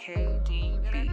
KDB.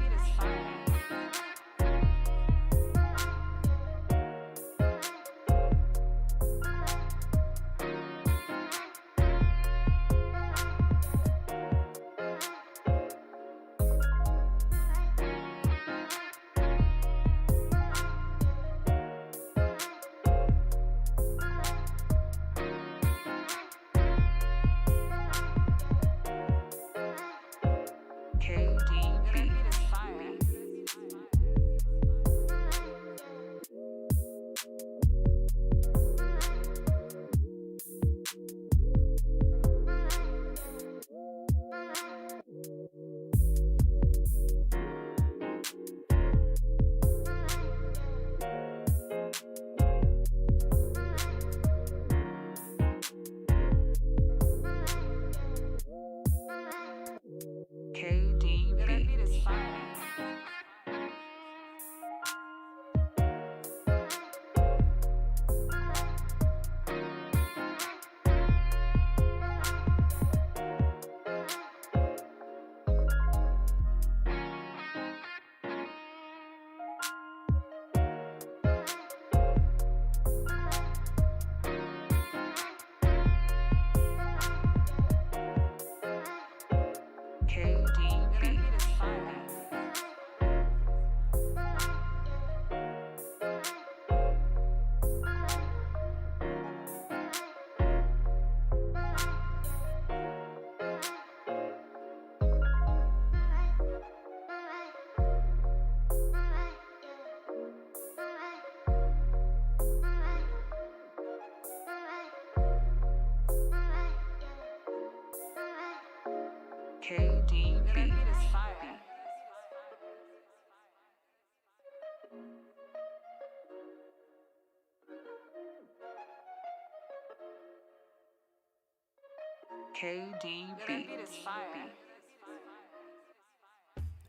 KDB.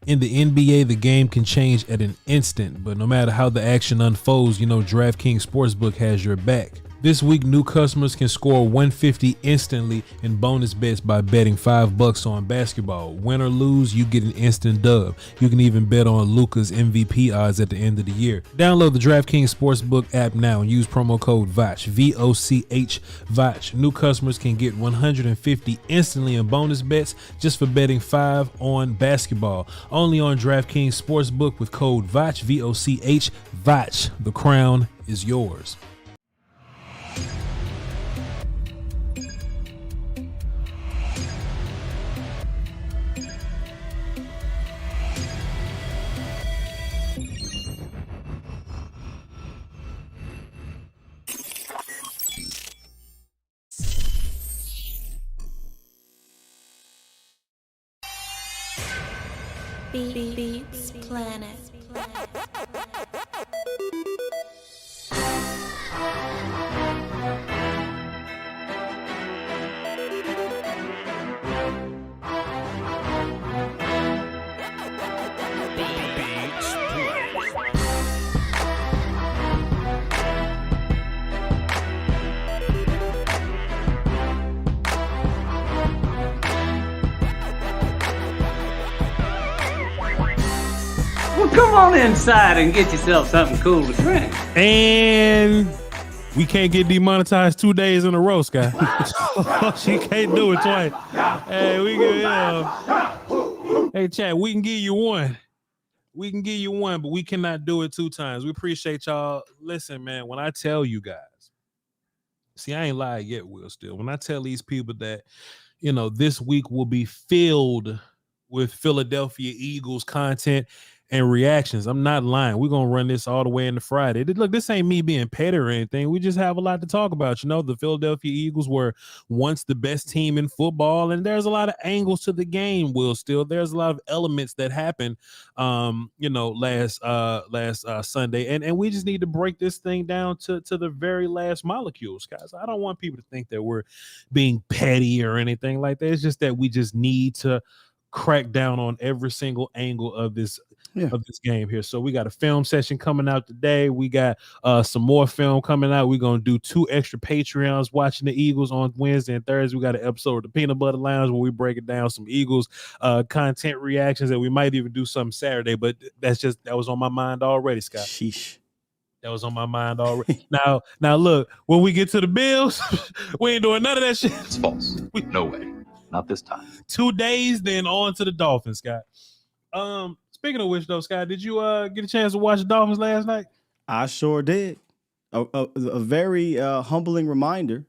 In the NBA, the game can change at an instant, but no matter how the action unfolds, you know DraftKings Sportsbook has your back. This week, new customers can score $150 instantly in bonus bets by betting $5 on basketball. Win or lose, you get an instant dub. You can even bet on Luka's MVP odds at the end of the year. Download the DraftKings Sportsbook app now and use promo code VOCH, V-O-C-H, VOCH. New customers can get $150 instantly in bonus bets just for betting $5 on basketball. Only on DraftKings Sportsbook with code VOCH, V-O-C-H, VOCH. The crown is yours. Beats Planet. Come on inside and get yourself something cool to drink. And we can't get demonetized 2 days in a row, Sky. She can't do it twice. Hey, we can. Hey, chat. We can give you one. We can give you one, but we cannot do it 2 times. We appreciate y'all. Listen, man. When I tell you guys, see, I ain't lied yet, Will. Still, when I tell these people that, you know, this week will be filled with Philadelphia Eagles content and reactions, I'm not lying. We're going to run this all the way into Friday. Look, this ain't me being petty or anything. We just have a lot to talk about. You know, the Philadelphia Eagles were once the best team in football, and there's a lot of angles to the game, Will. Still, there's a lot of elements that happened, you know, last Sunday, and we just need to break this thing down to the very last molecules, guys. I don't want people to think that we're being petty or anything like that. It's just that we just need to crack down on every single angle of this of this game here. So we got a film session coming out today. We got some more film coming out. We're going to do 2 extra Patreons watching the Eagles on Wednesday and Thursday. We got an episode of the Peanut Butter Lounge where we break it down, some Eagles content reactions, and we might even do something Saturday, but that was on my mind already, Scott. Sheesh. That was on my mind already. Now look, when we get to the Bills, we ain't doing none of that shit. It's false. No way. Not this time. 2 days, then on to the Dolphins, Scott. Speaking of which, though, Scott, did you get a chance to watch the Dolphins last night? I sure did. A very humbling reminder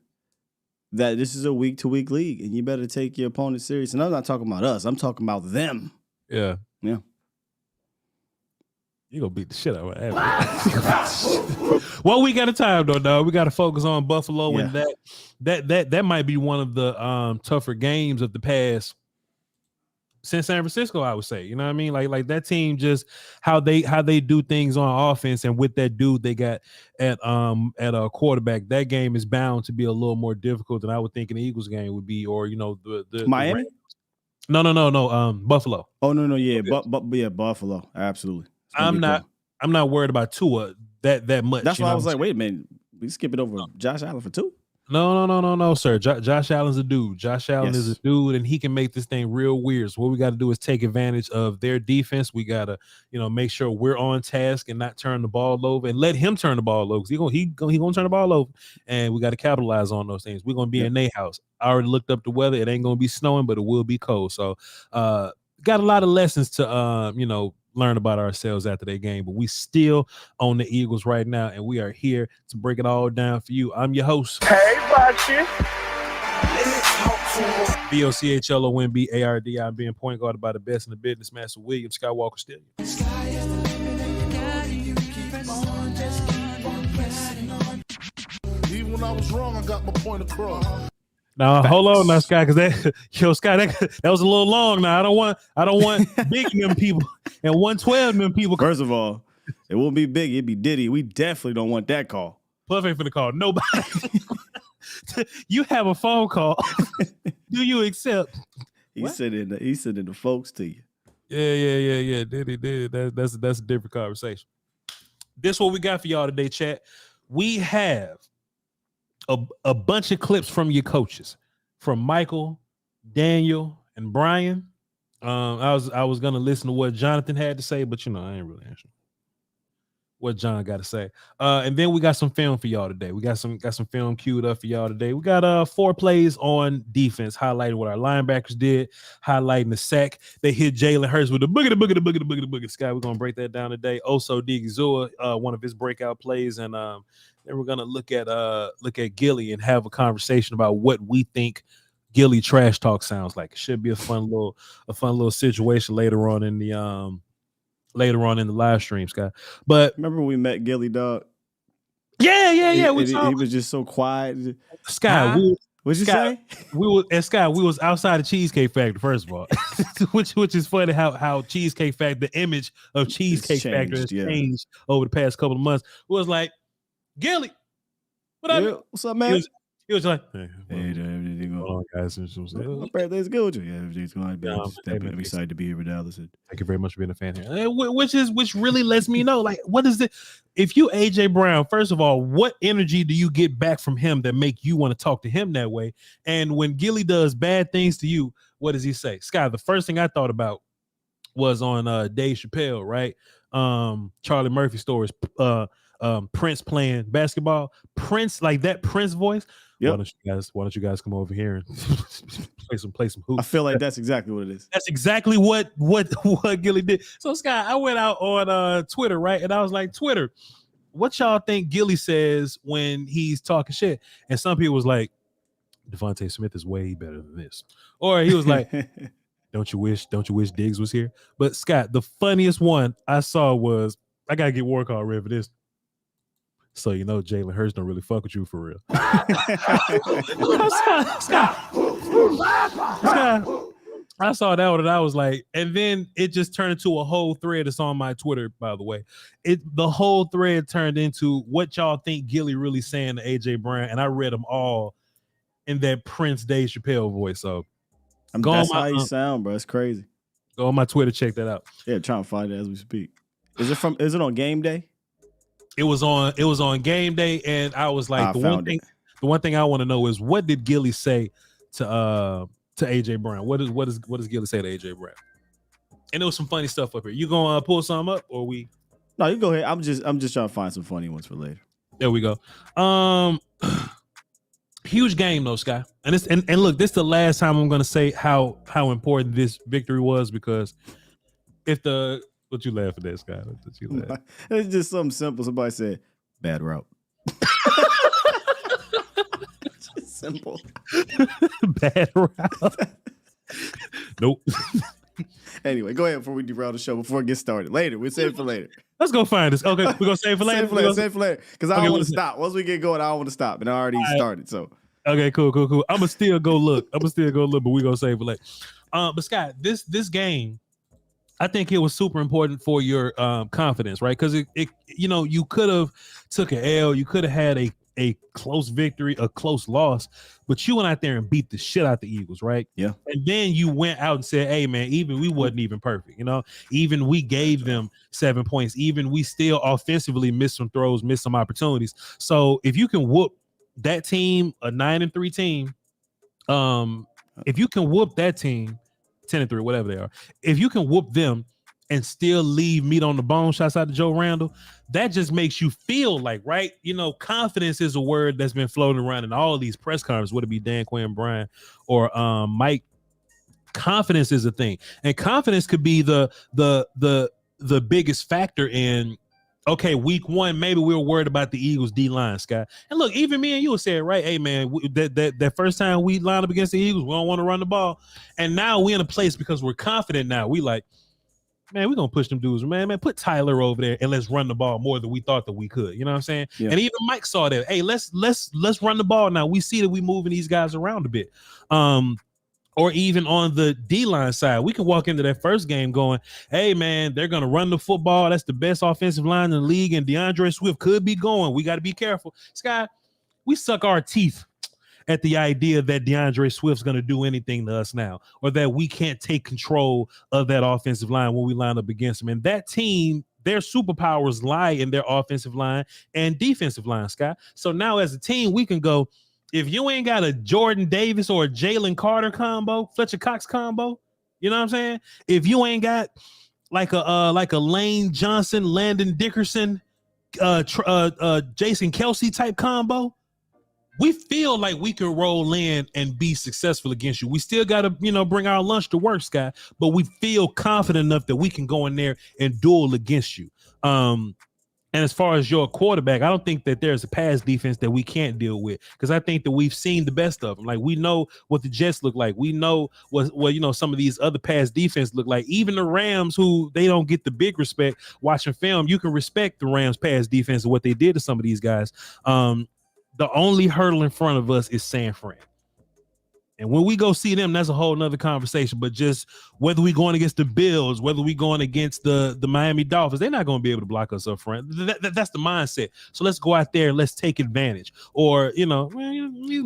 that this is a week-to-week league, and you better take your opponent serious. And I'm not talking about us. I'm talking about them. Yeah. Yeah. You gonna beat the shit out of that. 1 week at a time, though, dog. We got to focus on Buffalo, and that might be one of the tougher games of the past since San Francisco, I would say. You know what I mean? Like that team, just how they do things on offense, and with that dude they got at a quarterback, that game is bound to be a little more difficult than I would think an Eagles game would be, or the Miami. No. Buffalo. Oh no, yeah, Buffalo, absolutely. I'm not worried about Tua that much. That's why I was like, wait a minute, we skip it over Josh Allen for 2? No, sir. Josh Allen's a dude. Josh Allen is a dude, and he can make this thing real weird. So what we got to do is take advantage of their defense. We got to, make sure we're on task and not turn the ball over, and let him turn the ball over, because he gonna turn the ball over, and we got to capitalize on those things. We're gonna be in their house. I already looked up the weather. It ain't gonna be snowing, but it will be cold. So, got a lot of lessons to learn about ourselves after that game, but we still on the Eagles right now, and we are here to break it all down for you. I'm your host. Hey, Bachi. BOCHLONBARD. I'm being point guarded by the best in the business, Master William Skywalker Steele. Even when I was wrong, I got my point across. Now hold on, now Scott, because that was a little long. Now I don't want big them people and 112 them people. First of all, it won't be Big, it'd be Diddy. We definitely don't want that call. Puff ain't finna call nobody. You have a phone call. Do you accept? He's sending the folks to you. Yeah. Diddy. That's a different conversation. This what we got for y'all today, chat. We have a bunch of clips from your coaches, from Michael, Daniel, and Brian. I was gonna listen to what Jonathan had to say, but I ain't really answering what John got to say. And then we got some film for y'all today. We got some film queued up for y'all today. We got 4 plays on defense, highlighting what our linebackers did, highlighting the sack. They hit Jalen Hurts with the boogie. Sky, we're gonna break that down today. Also, Digizua, one of his breakout plays, and then we're gonna look at Gilly and have a conversation about what we think Gilly trash talk sounds like. It should be a fun little situation later on in the live stream, Scott. But remember when we met Gilly, dog? Yeah. He was just so quiet. Scott, what'd you say? We was outside the Cheesecake Factory, first of all, which is funny how Cheesecake Factory, the image of Cheesecake Factory has changed over the past couple of months. It was like, Gilly, what up? Yeah, what's up, man? He was like, hey, everything going on, guys. My birthday's good with you. Yeah, everything's going to be. I'm excited to be here with Dallas. Thank you very much for being a fan here. Which really lets me know, like, what is it? If you AJ Brown, first of all, what energy do you get back from him that make you want to talk to him that way? And when Gilly does bad things to you, what does he say? Scott, the first thing I thought about was on Dave Chappelle, right? Charlie Murphy stories. Prince playing basketball. Prince, like that Prince voice. Yep. Why don't you guys come over here and play some hoops? I feel like that's exactly what it is. That's exactly what Gilly did. So Scott, I went out on Twitter, right? And I was like, Twitter, what y'all think Gilly says when he's talking shit? And some people was like, Devontae Smith is way better than this. Or he was like, Don't you wish Diggs was here? But Scott, the funniest one I saw was, I gotta get war call ready for this. So Jalen Hurts don't really fuck with you for real. Scott, I saw that one and I was like, and then it just turned into a whole thread. It's on my Twitter, by the way. The whole thread turned into what y'all think Gilly really saying to AJ Brown, and I read them all in that Prince Dave Chappelle voice. So that's how you sound, bro. It's crazy. Go on my Twitter, check that out. Yeah, trying to find it as we speak. Is it on game day? It was on game day, and I was like, the one thing I want to know is, what did Gilly say to AJ Brown? What does Gilly say to AJ Brown? And there was some funny stuff up here. You gonna pull something up, or we? No, you go ahead. I'm just trying to find some funny ones for later. There we go. Huge game though, Sky. And look, this is the last time I'm gonna say how important this victory was, because what you laughing at, Sky? It's just something simple. Somebody said bad route. Just simple. Bad route. Nope. Anyway, go ahead before we derail the show. Before it gets started, later we'll save it for later. Let's go find this. Okay, we're gonna save it for later. Save it for later. Because I don't want to stop. Once we get going, I don't want to stop. And I already started. So okay, cool. I'm gonna still go look. But we're gonna save it later. But Scott, this game, I think it was super important for your confidence, right? Because it you could have took an L, you could have had a close victory, a close loss, but you went out there and beat the shit out the Eagles, right? Yeah. And then you went out and said, hey man, even we wasn't even perfect, even we gave them 7 points, even we still offensively missed some throws, missed some opportunities. So if you can whoop that team, a 9-3 team, if you can whoop that team 10-3, whatever they are, if you can whoop them and still leave meat on the bone, shouts out to Joe Randall, that just makes you feel like, right? Confidence is a word that's been floating around in all of these press conferences, would it be Dan Quinn, Brian, or Mike. Confidence is a thing. And confidence could be the biggest factor in, okay, week one, maybe we were worried about the Eagles D-line, Scott. And look, even me and you said, right, hey, man, that first time we lined up against the Eagles, we don't want to run the ball. And now we're in a place because we're confident now. We like, man, we're going to push them dudes. Man, put Tyler over there and let's run the ball more than we thought that we could. You know what I'm saying? Yeah. And even Mike saw that. Hey, let's run the ball now. We see that we moving these guys around a bit. Or even on the D-line side, we can walk into that first game going, hey, man, they're going to run the football. That's the best offensive line in the league, and DeAndre Swift could be going. We got to be careful. Sky, we suck our teeth at the idea that DeAndre Swift's going to do anything to us now, or that we can't take control of that offensive line when we line up against them. And that team, their superpowers lie in their offensive line and defensive line, Scott. So now as a team, we can go, if you ain't got a Jordan Davis or a Jalen Carter combo, Fletcher Cox combo, you know what I'm saying? If you ain't got like a Lane Johnson, Landon Dickerson, Jason Kelsey type combo, we feel like we can roll in and be successful against you. We still got to, bring our lunch to work, Scott, but we feel confident enough that we can go in there and duel against you. And as far as your quarterback, I don't think that there's a pass defense that we can't deal with, because I think that we've seen the best of them. Like, we know what the Jets look like. We know what some of these other pass defense look like. Even the Rams, who they don't get the big respect watching film, you can respect the Rams pass defense and what they did to some of these guys. The only hurdle in front of us is San Fran. And when we go see them, that's a whole nother conversation. But just whether we going against the Bills, whether we going against the Miami Dolphins, they're not going to be able to block us up front. That's the mindset. So let's go out there and let's take advantage. Or, Tua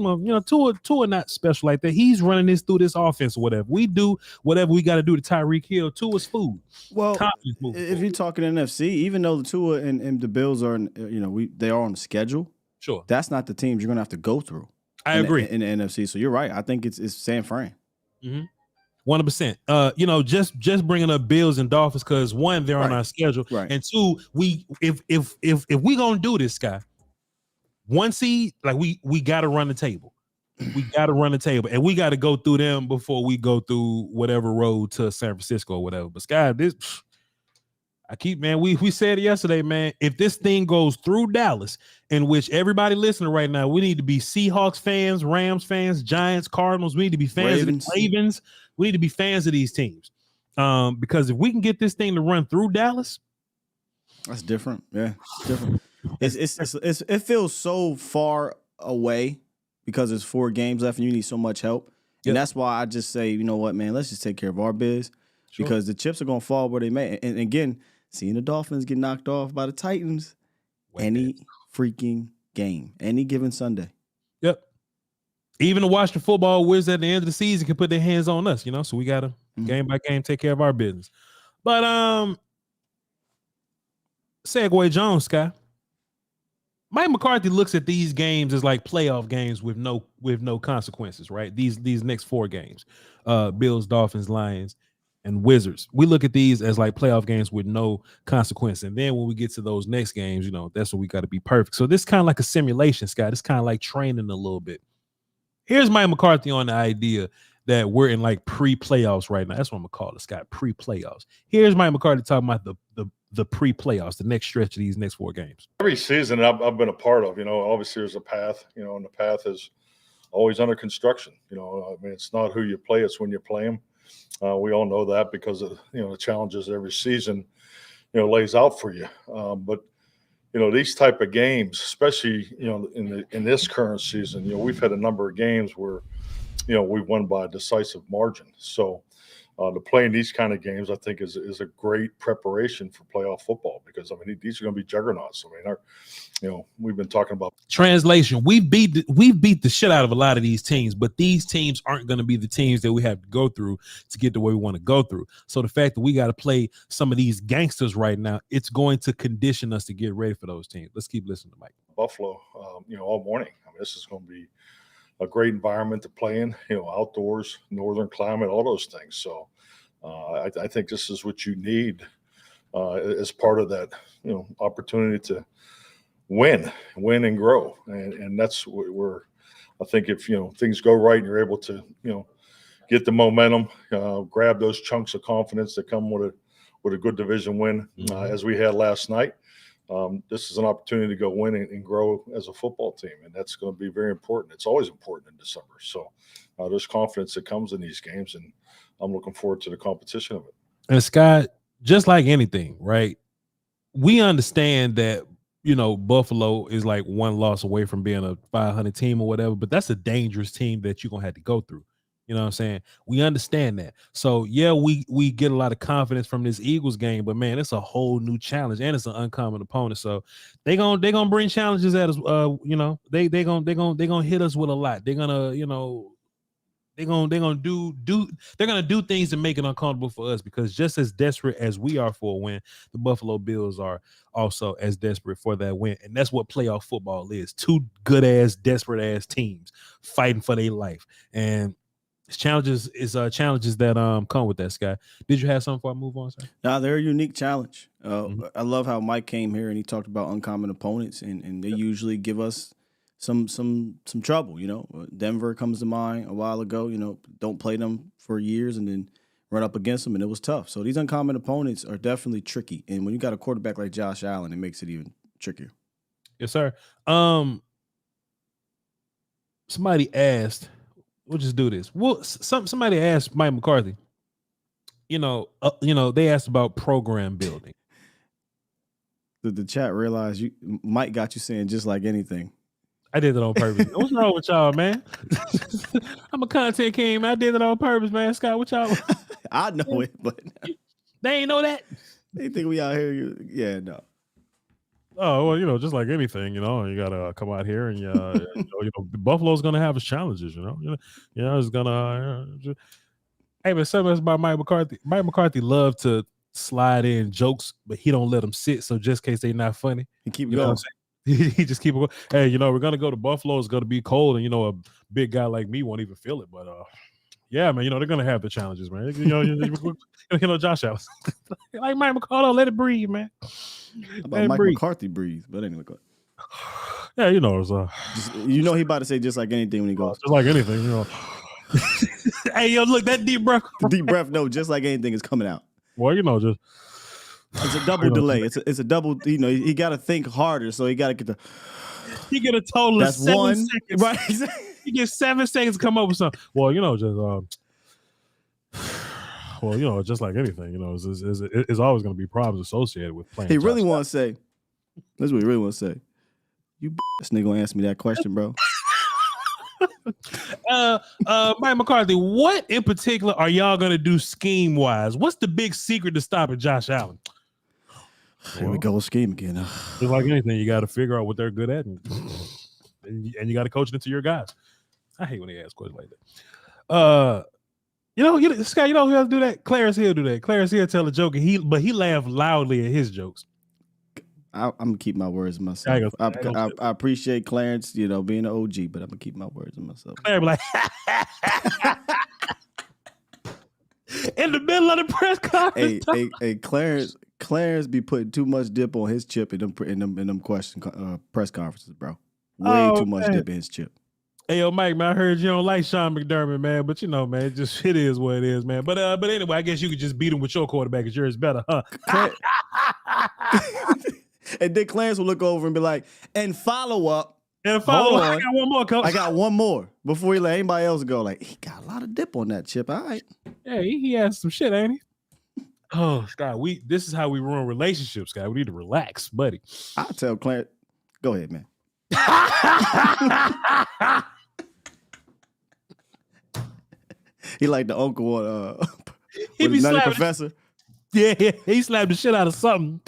not special like that. He's running this through this offense or whatever. We do whatever we got to do to Tyreek Hill. Tua's food. Well, if you're talking NFC, even though the Tua and the Bills are, they are on the schedule. Sure. That's not the teams you're going to have to go through. I agree. In the NFC. So you're right. I think it's San Fran. 100%. Just bringing up Bills and Dolphins because, one, they're on our schedule. Right. And two, if we going to do this, Sky, one seed, like we got to run the table. We got to run the table. And we got to go through them before we go through whatever road to San Francisco or whatever. But Sky, we said it yesterday, man. If this thing goes through Dallas, in which everybody listening right now, we need to be Seahawks fans, Rams fans, Giants, Cardinals. We need to be fans of the Ravens. We need to be fans of these teams. Because if we can get this thing to run through Dallas, that's different. Yeah, it's different. It feels so far away because there's 4 games left and you need so much help. And that's why I just say, you know what, man, let's just take care of our biz. Sure. Because the chips are going to fall where they may. And again, seeing the Dolphins get knocked off by the Titans any freaking game, any given Sunday. Yep. even the Washington football Wizards at the end of the season can put their hands on us, so we got to game by game take care of our business. But Segway Jones, Sky. Mike McCarthy looks at these games as like playoff games with no consequences, right? These next 4 games, Bills, Dolphins, Lions, and Wizards. We look at these as like playoff games with no consequence. And then when we get to those next games, that's when we got to be perfect. So this is kind of like a simulation, Scott. It's kind of like training a little bit. Here's Mike McCarthy on the idea that we're in like pre-playoffs right now. That's what I'm gonna call it, Scott. Pre-playoffs. Here's Mike McCarthy talking about the pre-playoffs, the next stretch of these next 4 games. Every season I've been a part of, obviously there's a path, and the path is always under construction. It's not who you play, it's when you play them. We all know that because of, the challenges every season, lays out for you. But these type of games, especially, in this current season, we've had a number of games where, we won by a decisive margin. So to play in these kind of games, I think is a great preparation for playoff football because these are going to be juggernauts. We've been talking about translation. We've beat the shit out of a lot of these teams, but these teams aren't going to be the teams that we have to go through to get to where we want to go through. So the fact that we got to play some of these gangsters right now, it's going to condition us to get ready for those teams. Let's keep listening to Mike. Buffalo, all morning. This is going to be a great environment to play in, outdoors, northern climate, all those things. So I think this is what you need as part of that, opportunity to win and grow. And that's where I think if, things go right and you're able to, get the momentum, grab those chunks of confidence that come with a good division win as we had last night. This is an opportunity to go win and grow as a football team, and that's going to be very important. It's always important in December. So there's confidence that comes in these games, and I'm looking forward to the competition of it. And Scott, just like anything, right? We understand that, Buffalo is like one loss away from being a 500 team or whatever, but that's a dangerous team that you're going to have to go through. You know what I'm saying? We understand that. So, yeah, we get a lot of confidence from this Eagles game, but, man, it's a whole new challenge, and it's an uncommon opponent. So they gonna bring challenges at us. They gonna hit us with a lot. They're gonna do things to make it uncomfortable for us because just as desperate as we are for a win, the Buffalo Bills are also as desperate for that win. And that's what playoff football is. 2 good-ass, desperate-ass teams fighting for their life. And it's challenges that come with that, Sky. Did you have something before I move on, sir? Nah, they're a unique challenge. I love how Mike came here and he talked about uncommon opponents, and they usually give us some trouble. Denver comes to mind a while ago. Don't play them for years and then run up against them, and it was tough. So these uncommon opponents are definitely tricky, and when you got a quarterback like Josh Allen, it makes it even trickier. Yes, sir. Somebody asked. We'll just do this. Well, somebody asked Mike McCarthy. They asked about program building. The chat realized Mike got you saying just like anything. I did it on purpose. What's wrong with y'all, man? I'm a content king, man. I did it on purpose, man. Scott, what y'all? I know it, but they ain't know that. They think we out here. Yeah, no. Oh, well, just like anything, you gotta come out here and Buffalo's gonna have its challenges, it's gonna. Hey, but something else about Mike McCarthy. Mike McCarthy loved to slide in jokes, but he don't let them sit. So just in case they're not funny, he keep going. He just keep going. Hey, we're gonna go to Buffalo. It's gonna be cold, and a big guy like me won't even feel it. But yeah, man, they're gonna have the challenges, man. Josh Allen, like Mike McCarthy, let it breathe, man. About Mike McCarthy breathe, but anyway. Yeah, it's he about to say just like anything when he goes. Just like anything, Hey, look, that deep breath. Deep breath, no, just like anything is coming out. Well, just it's a double delay. It's a double. He got to think harder, so he got to get the. He get a total of 7 seconds. Right. He gets 7 seconds to come up with something. Well, just like anything, it's always going to be problems associated with playing. He really want to say, that's what he really want to say. You this nigga gonna ask me that question, bro. Mike McCarthy, what in particular are y'all going to do scheme wise? What's the big secret to stopping Josh Allen? Here we go with scheme again. Just like anything, you got to figure out what they're good at, and you got to coach it into your guys. I hate when they ask questions like that. Scott, who else do that? Clarence Hill do that. Clarence Hill tell a joke, and he laughed loudly at his jokes. I'm gonna keep my words to myself. I appreciate Clarence, being an OG, but I'm gonna keep my words to myself. Clarence be like, in the middle of the press conference. Hey, Clarence be putting too much dip on his chip in them press conferences, bro. Way too much dip in his chip. Hey, yo, Mike, man, I heard you don't like Sean McDermott, man, but man, it is what it is, man. But anyway, I guess you could just beat him with your quarterback because yours better, huh? And then Clarence will look over and be like, and follow up. And follow up. I got one more, coach. I got one more before he let anybody else go. Like, he got a lot of dip on that chip. All right. Yeah, he has some shit, ain't he? Oh, Scott, this is how we ruin relationships, Scott. We need to relax, buddy. I'll tell Clarence. Go ahead, man. He like the uncle he be slapping professor. Yeah, he slapped the shit out of something.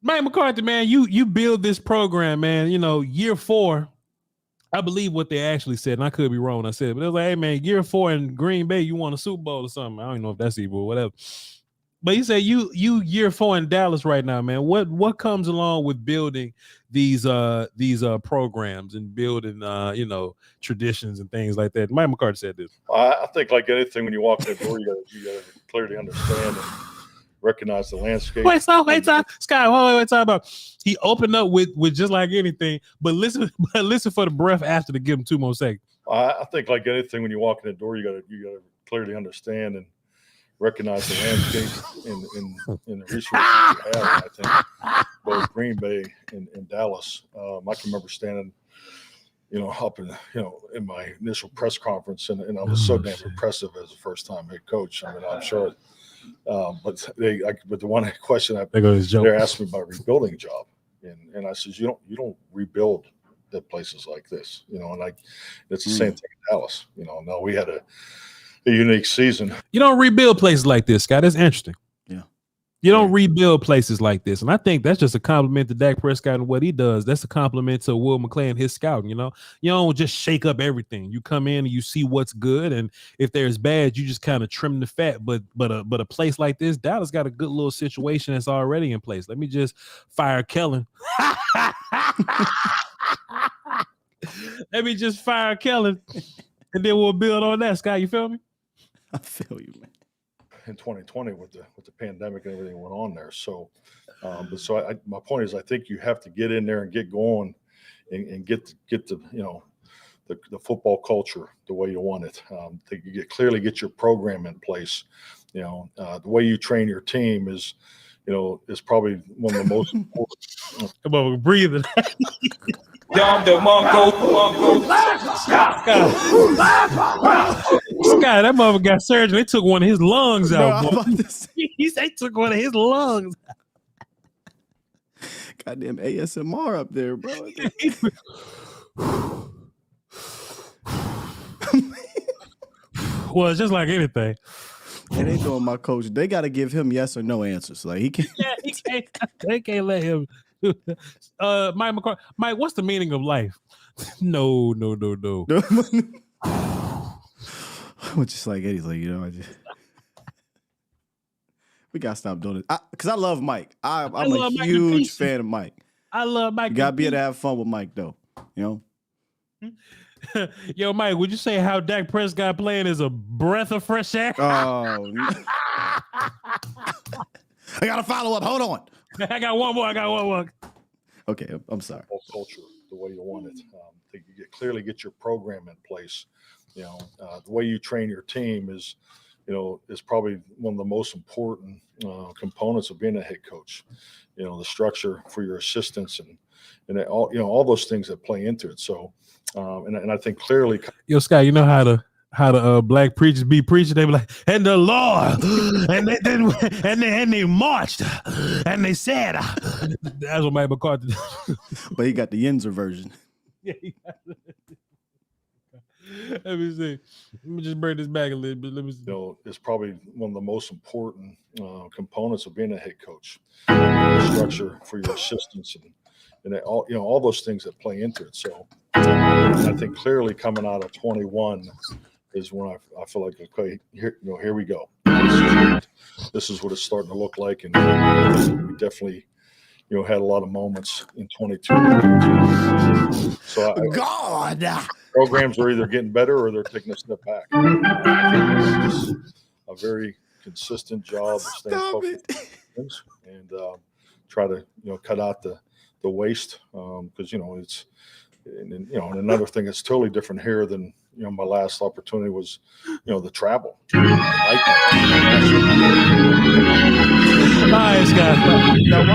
Mike McCarthy, man, you build this program, man. Year 4, I believe what they actually said, and I could be wrong when I said it, but it was like, hey, man, year 4 in Green Bay, you won a Super Bowl or something. I don't even know if that's evil or whatever. But he said you year 4 in Dallas right now, man. What comes along with building these programs and building traditions and things like that? Mike McCarthy said this. I think like anything, when you walk in the door, you got to clearly understand and recognize the landscape. Wait, Scott, wait, talk about. He opened up with just like anything, but listen for the breath after to give him 2 more seconds. I think like anything, when you walk in the door, you got to clearly understand and recognize the landscape and the resources you have. I think both Green Bay and Dallas. I can remember standing, up in my initial press conference, and I was so damn impressive as a first-time head coach. I mean, I'm sure. But the one question they're asking me about rebuilding job, and I said, you don't rebuild at places like this, and it's the same thing in Dallas. Now we had a unique season. You don't rebuild places like this, Scott. That's interesting. Yeah. You don't rebuild places like this. And I think that's just a compliment to Dak Prescott and what he does. That's a compliment to Will McClay and his scouting, You don't just shake up everything. You come in and you see what's good. And if there's bad, you just kind of trim the fat. But a place like this, Dallas got a good little situation that's already in place. Let me just fire Kellen. Let me just fire Kellen. And then we'll build on that, Scott. You feel me? I feel you, man. In 2020, with the pandemic and everything went on there, so my point is, I think you have to get in there and get going, and get the the football culture the way you want it. You clearly get your program in place. The way you train your team is probably one of the most important. Come on, breathe it. Scott, that mother got surgery. They took one of his lungs out. He took one of his lungs. Goddamn ASMR up there, bro. Well, it's just like anything. And they doing my coach. They got to give him yes or no answers. Like he can't. Yeah, they can't let him. Mike McCarthy. Mike, what's the meaning of life? No. I'm just like Eddie's like, we gotta stop doing it. Because I love Mike. I'm a huge fan of Mike. I love Mike. You gotta be able to have fun with Mike, though. Yo, Mike, would you say how Dak Prescott playing is a breath of fresh air? Oh, no. I gotta follow up. Hold on. I got one more. Okay, I'm sorry. Culture the way you want it. You clearly get your program in place. The way you train your team is probably one of the most important components of being a head coach. The structure for your assistants and all those things that play into it. So, and I think clearly, Scott, you know how the black preachers be preaching? They be like, and the Lord, and they marched, and they said, that's what Mike McCarthy did. But he got the Yinzer version. Yeah, let me see. Let me just bring this back a little bit. Let me see. It's probably one of the most important components of being a head coach. The structure for your assistants and all those things that play into it. So I think clearly coming out of 21 is when I feel like, okay, here we go. This is what it's starting to look like, and we definitely had a lot of moments in 22. So God, programs are either getting better or they're taking a step back. It's a very consistent job of staying focused and try to cut out the waste because it's and another thing that's totally different here than my last opportunity was the travel. Nice guy. Now,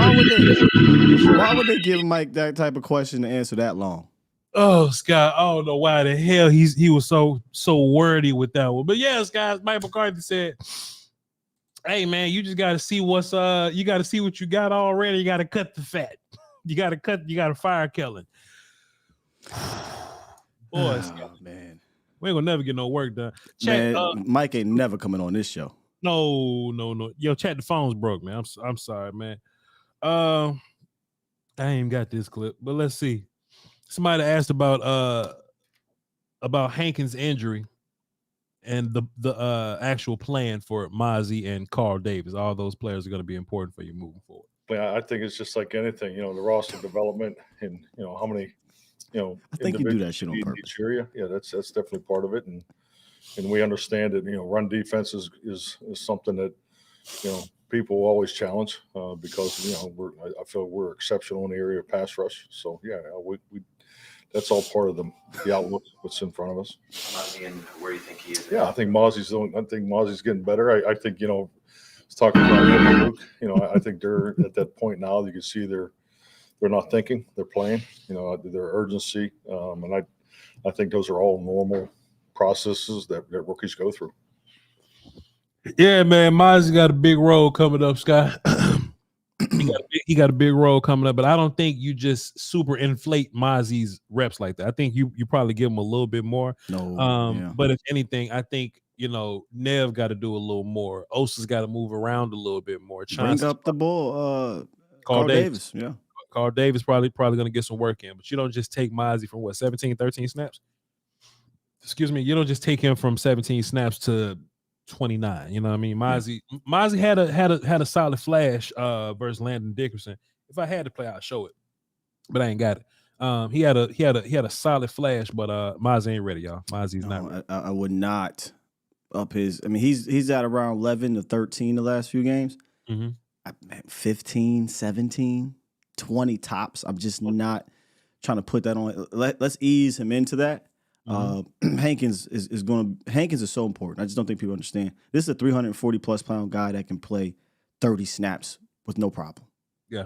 why would they give Mike that type of question to answer that long? Oh, Scott, I don't know why the hell he was so wordy with that one. But yes, guys, Mike McCarthy said, hey man, you just gotta see what you got already. You gotta cut the fat. You gotta fire Kellen. Boy, Scott, man. We ain't gonna never get no work done. Chat, man, Mike ain't never coming on this show. No. Yo, chat, the phone's broke, man. I'm sorry, man. I ain't even got this clip, but let's see. Somebody asked about Hankins' injury and the actual plan for Mozzie and Carl Davis. All those players are going to be important for you moving forward. Yeah, I think it's just like anything, the roster development and how many, I think you do that shit on purpose. Each area. Yeah, that's definitely part of it, and we understand that run defense is something that people will always challenge because I feel we're exceptional in the area of pass rush. So yeah, we that's all part of the outlook that's in front of us. Mozzie, and where you think he is? Yeah, I think Mozzie's getting better. I think I was talking about him and Luke. I think they're at that point now. You can see they're not thinking, they're playing. Their urgency, and I think those are all normal processes that rookies go through. Yeah, man, Mozzie got a big role coming up, Scott. He got a big role coming up, but I don't think you just super inflate Mozzie's reps like that. I think you probably give him a little bit more. But if anything, I think Nev got to do a little more. Osa's got to move around a little bit more. Bring up the ball, Carl Davis. Yeah, Carl Davis probably going to get some work in, but you don't just take Mozzie from 17, 13 snaps. Excuse me, you don't just take him from 17 snaps to 29. You know what I mean? Mozzie had a solid flash versus Landon Dickerson. If I had to play, I'd show it, but I ain't got it. He had a solid flash, but Mozzie ain't ready, y'all. Mozzie's not ready. I would not up his. I mean, he's at around 11 to 13 the last few games. 15, 17, 20 tops. I'm just not trying to put that on. Let's ease him into that. Hankins is so important. I just don't think people understand. This is a 340+ pound guy that can play 30 snaps with no problem. Yeah.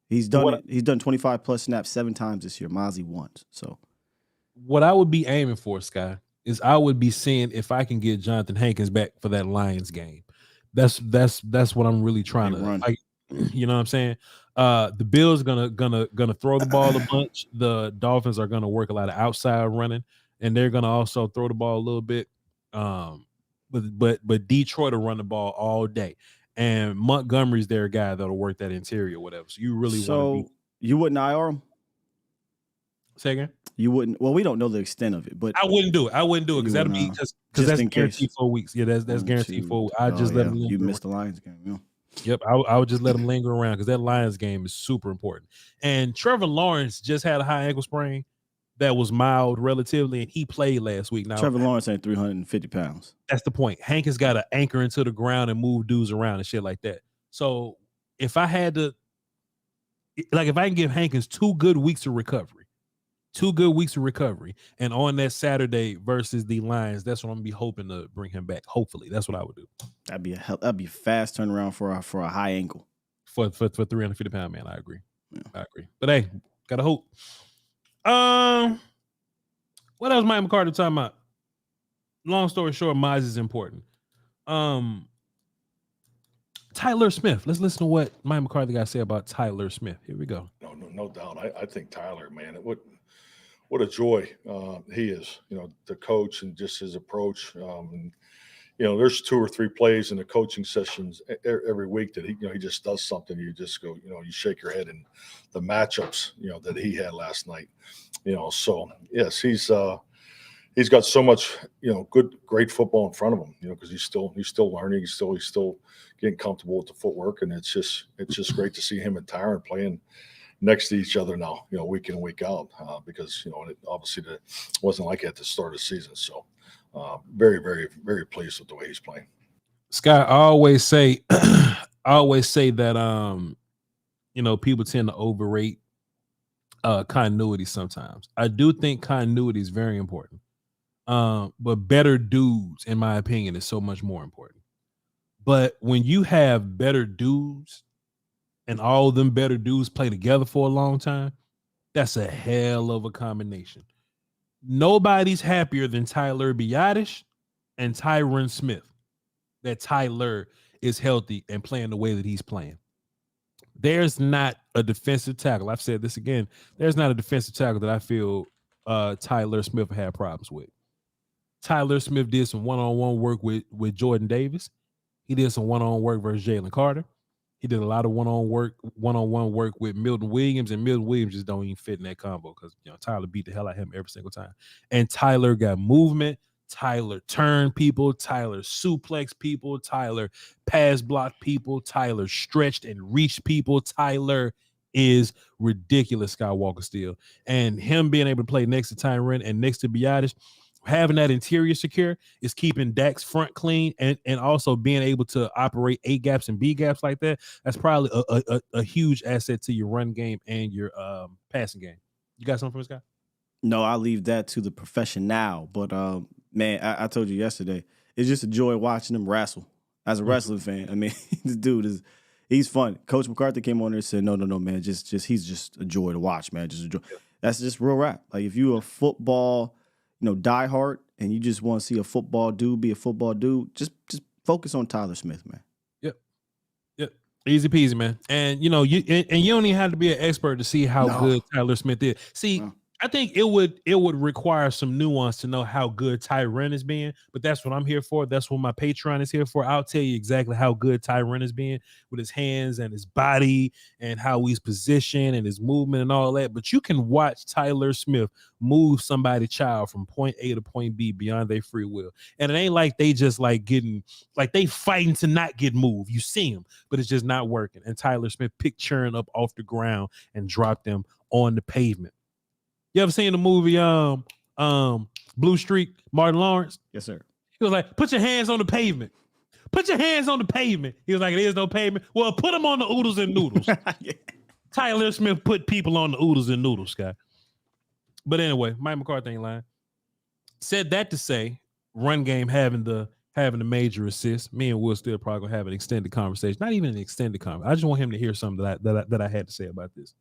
He's done it. He's done 25+ snaps 7 times this year. Mozzie once. So what I would be aiming for, Sky, is I would be seeing if I can get Jonathan Hankins back for that Lions game. That's what I'm really trying to run. You know what I'm saying? The Bills gonna throw the ball a bunch. The Dolphins are gonna work a lot of outside running, and they're gonna also throw the ball a little bit. But Detroit will run the ball all day, and Montgomery's their guy that'll work that interior, or whatever. So you really want to. You wouldn't IR him? Say again? You wouldn't. Well, we don't know the extent of it, but I wouldn't do it. Because that'll be because that's guaranteed 4 weeks. Yeah, that's guaranteed 4 weeks. I just let him. You missed the Lions game. Yeah. Yep, I would just let him linger around because that Lions game is super important. And Trevor Lawrence just had a high ankle sprain that was mild relatively, and he played last week. Now Trevor Lawrence ain't 350 pounds. That's the point. Hank has got to anchor into the ground and move dudes around and shit like that. So if I had to, if I can give Hankins 2 good weeks of recovery, and on that Saturday versus the Lions, that's what I'm gonna be hoping to bring him back. Hopefully, that's what I would do. That'd be a fast turnaround for a high ankle for 350-pound man. I agree. Yeah. I agree. But hey, gotta hope. What else Mike McCarthy talking about? Long story short, Mize is important. Tyler Smith. Let's listen to what Mike McCarthy got to say about Tyler Smith. Here we go. No doubt. I think Tyler, man, what a joy he is. The coach and just his approach. And, there's 2 or 3 plays in the coaching sessions every week that he just does something. You just go, you shake your head, and the matchups, that he had last night, so yes, he's got so much, great football in front of him, because he's still learning. He's still getting comfortable with the footwork. And it's just great to see him and Tyron playing next to each other now, week in and week out, because, it obviously wasn't like at the start of the season. So very, very, very pleased with the way he's playing. Scott, I always say that, people tend to overrate continuity sometimes. I do think continuity is very important. But better dudes, in my opinion, is so much more important. But when you have better dudes and all of them better dudes play together for a long time, that's a hell of a combination. Nobody's happier than Tyler Biadasz and Tyron Smith that Tyler is healthy and playing the way that he's playing. There's not a defensive tackle. I've said this again. There's not a defensive tackle that I feel Tyler Smith had problems with. Tyler Smith did some one-on-one work with Jordan Davis. He did some one-on-one work versus Jalen Carter. He did a lot of one-on-one work with Milton Williams, and Milton Williams just don't even fit in that combo because Tyler beat the hell out of him every single time. And Tyler got movement. Tyler turned people. Tyler suplex people. Tyler pass block people. Tyler stretched and reached people. Tyler is ridiculous, Skywalker Steele. And him being able to play next to Tyron and next to Biadasz, having that interior secure is keeping Dak's front clean and also being able to operate A gaps and B gaps like that. That's probably a huge asset to your run game and your passing game. You got something for this guy? No, I leave that to the professional. But man, I told you yesterday, it's just a joy watching him wrestle. As a wrestling fan, I mean, this dude he's fun. Coach McCarthy came on there and said, no, man, just he's just a joy to watch, man. Just a joy. That's just real rap. Like if you a football, die hard, and you just want to see a football dude be a football dude, just focus on Tyler Smith, man. Yep. Easy peasy, man. And you don't even have to be an expert to see how good Tyler Smith is. See, I think it would require some nuance to know how good Tyron is being, but that's what I'm here for. That's what my Patreon is here for. I'll tell you exactly how good Tyron is being with his hands and his body and how he's positioned and his movement and all that. But you can watch Tyler Smith move somebody's child from point A to point B beyond their free will. And it ain't like they just they fighting to not get moved. You see him, but it's just not working. And Tyler Smith picked churn up off the ground and dropped them on the pavement. You ever seen the movie Blue Streak, Martin Lawrence? Yes, sir. He was like, put your hands on the pavement. Put your hands on the pavement. He was like, there is no pavement. Well, put them on the oodles and noodles. Yeah. Tyler Smith put people on the oodles and noodles, Scott. But anyway, Mike McCarthy ain't lying. Said that to say, run game having the major assist. Me and Will still probably gonna have an extended conversation. Not even an extended conversation. I just want him to hear something that I had to say about this.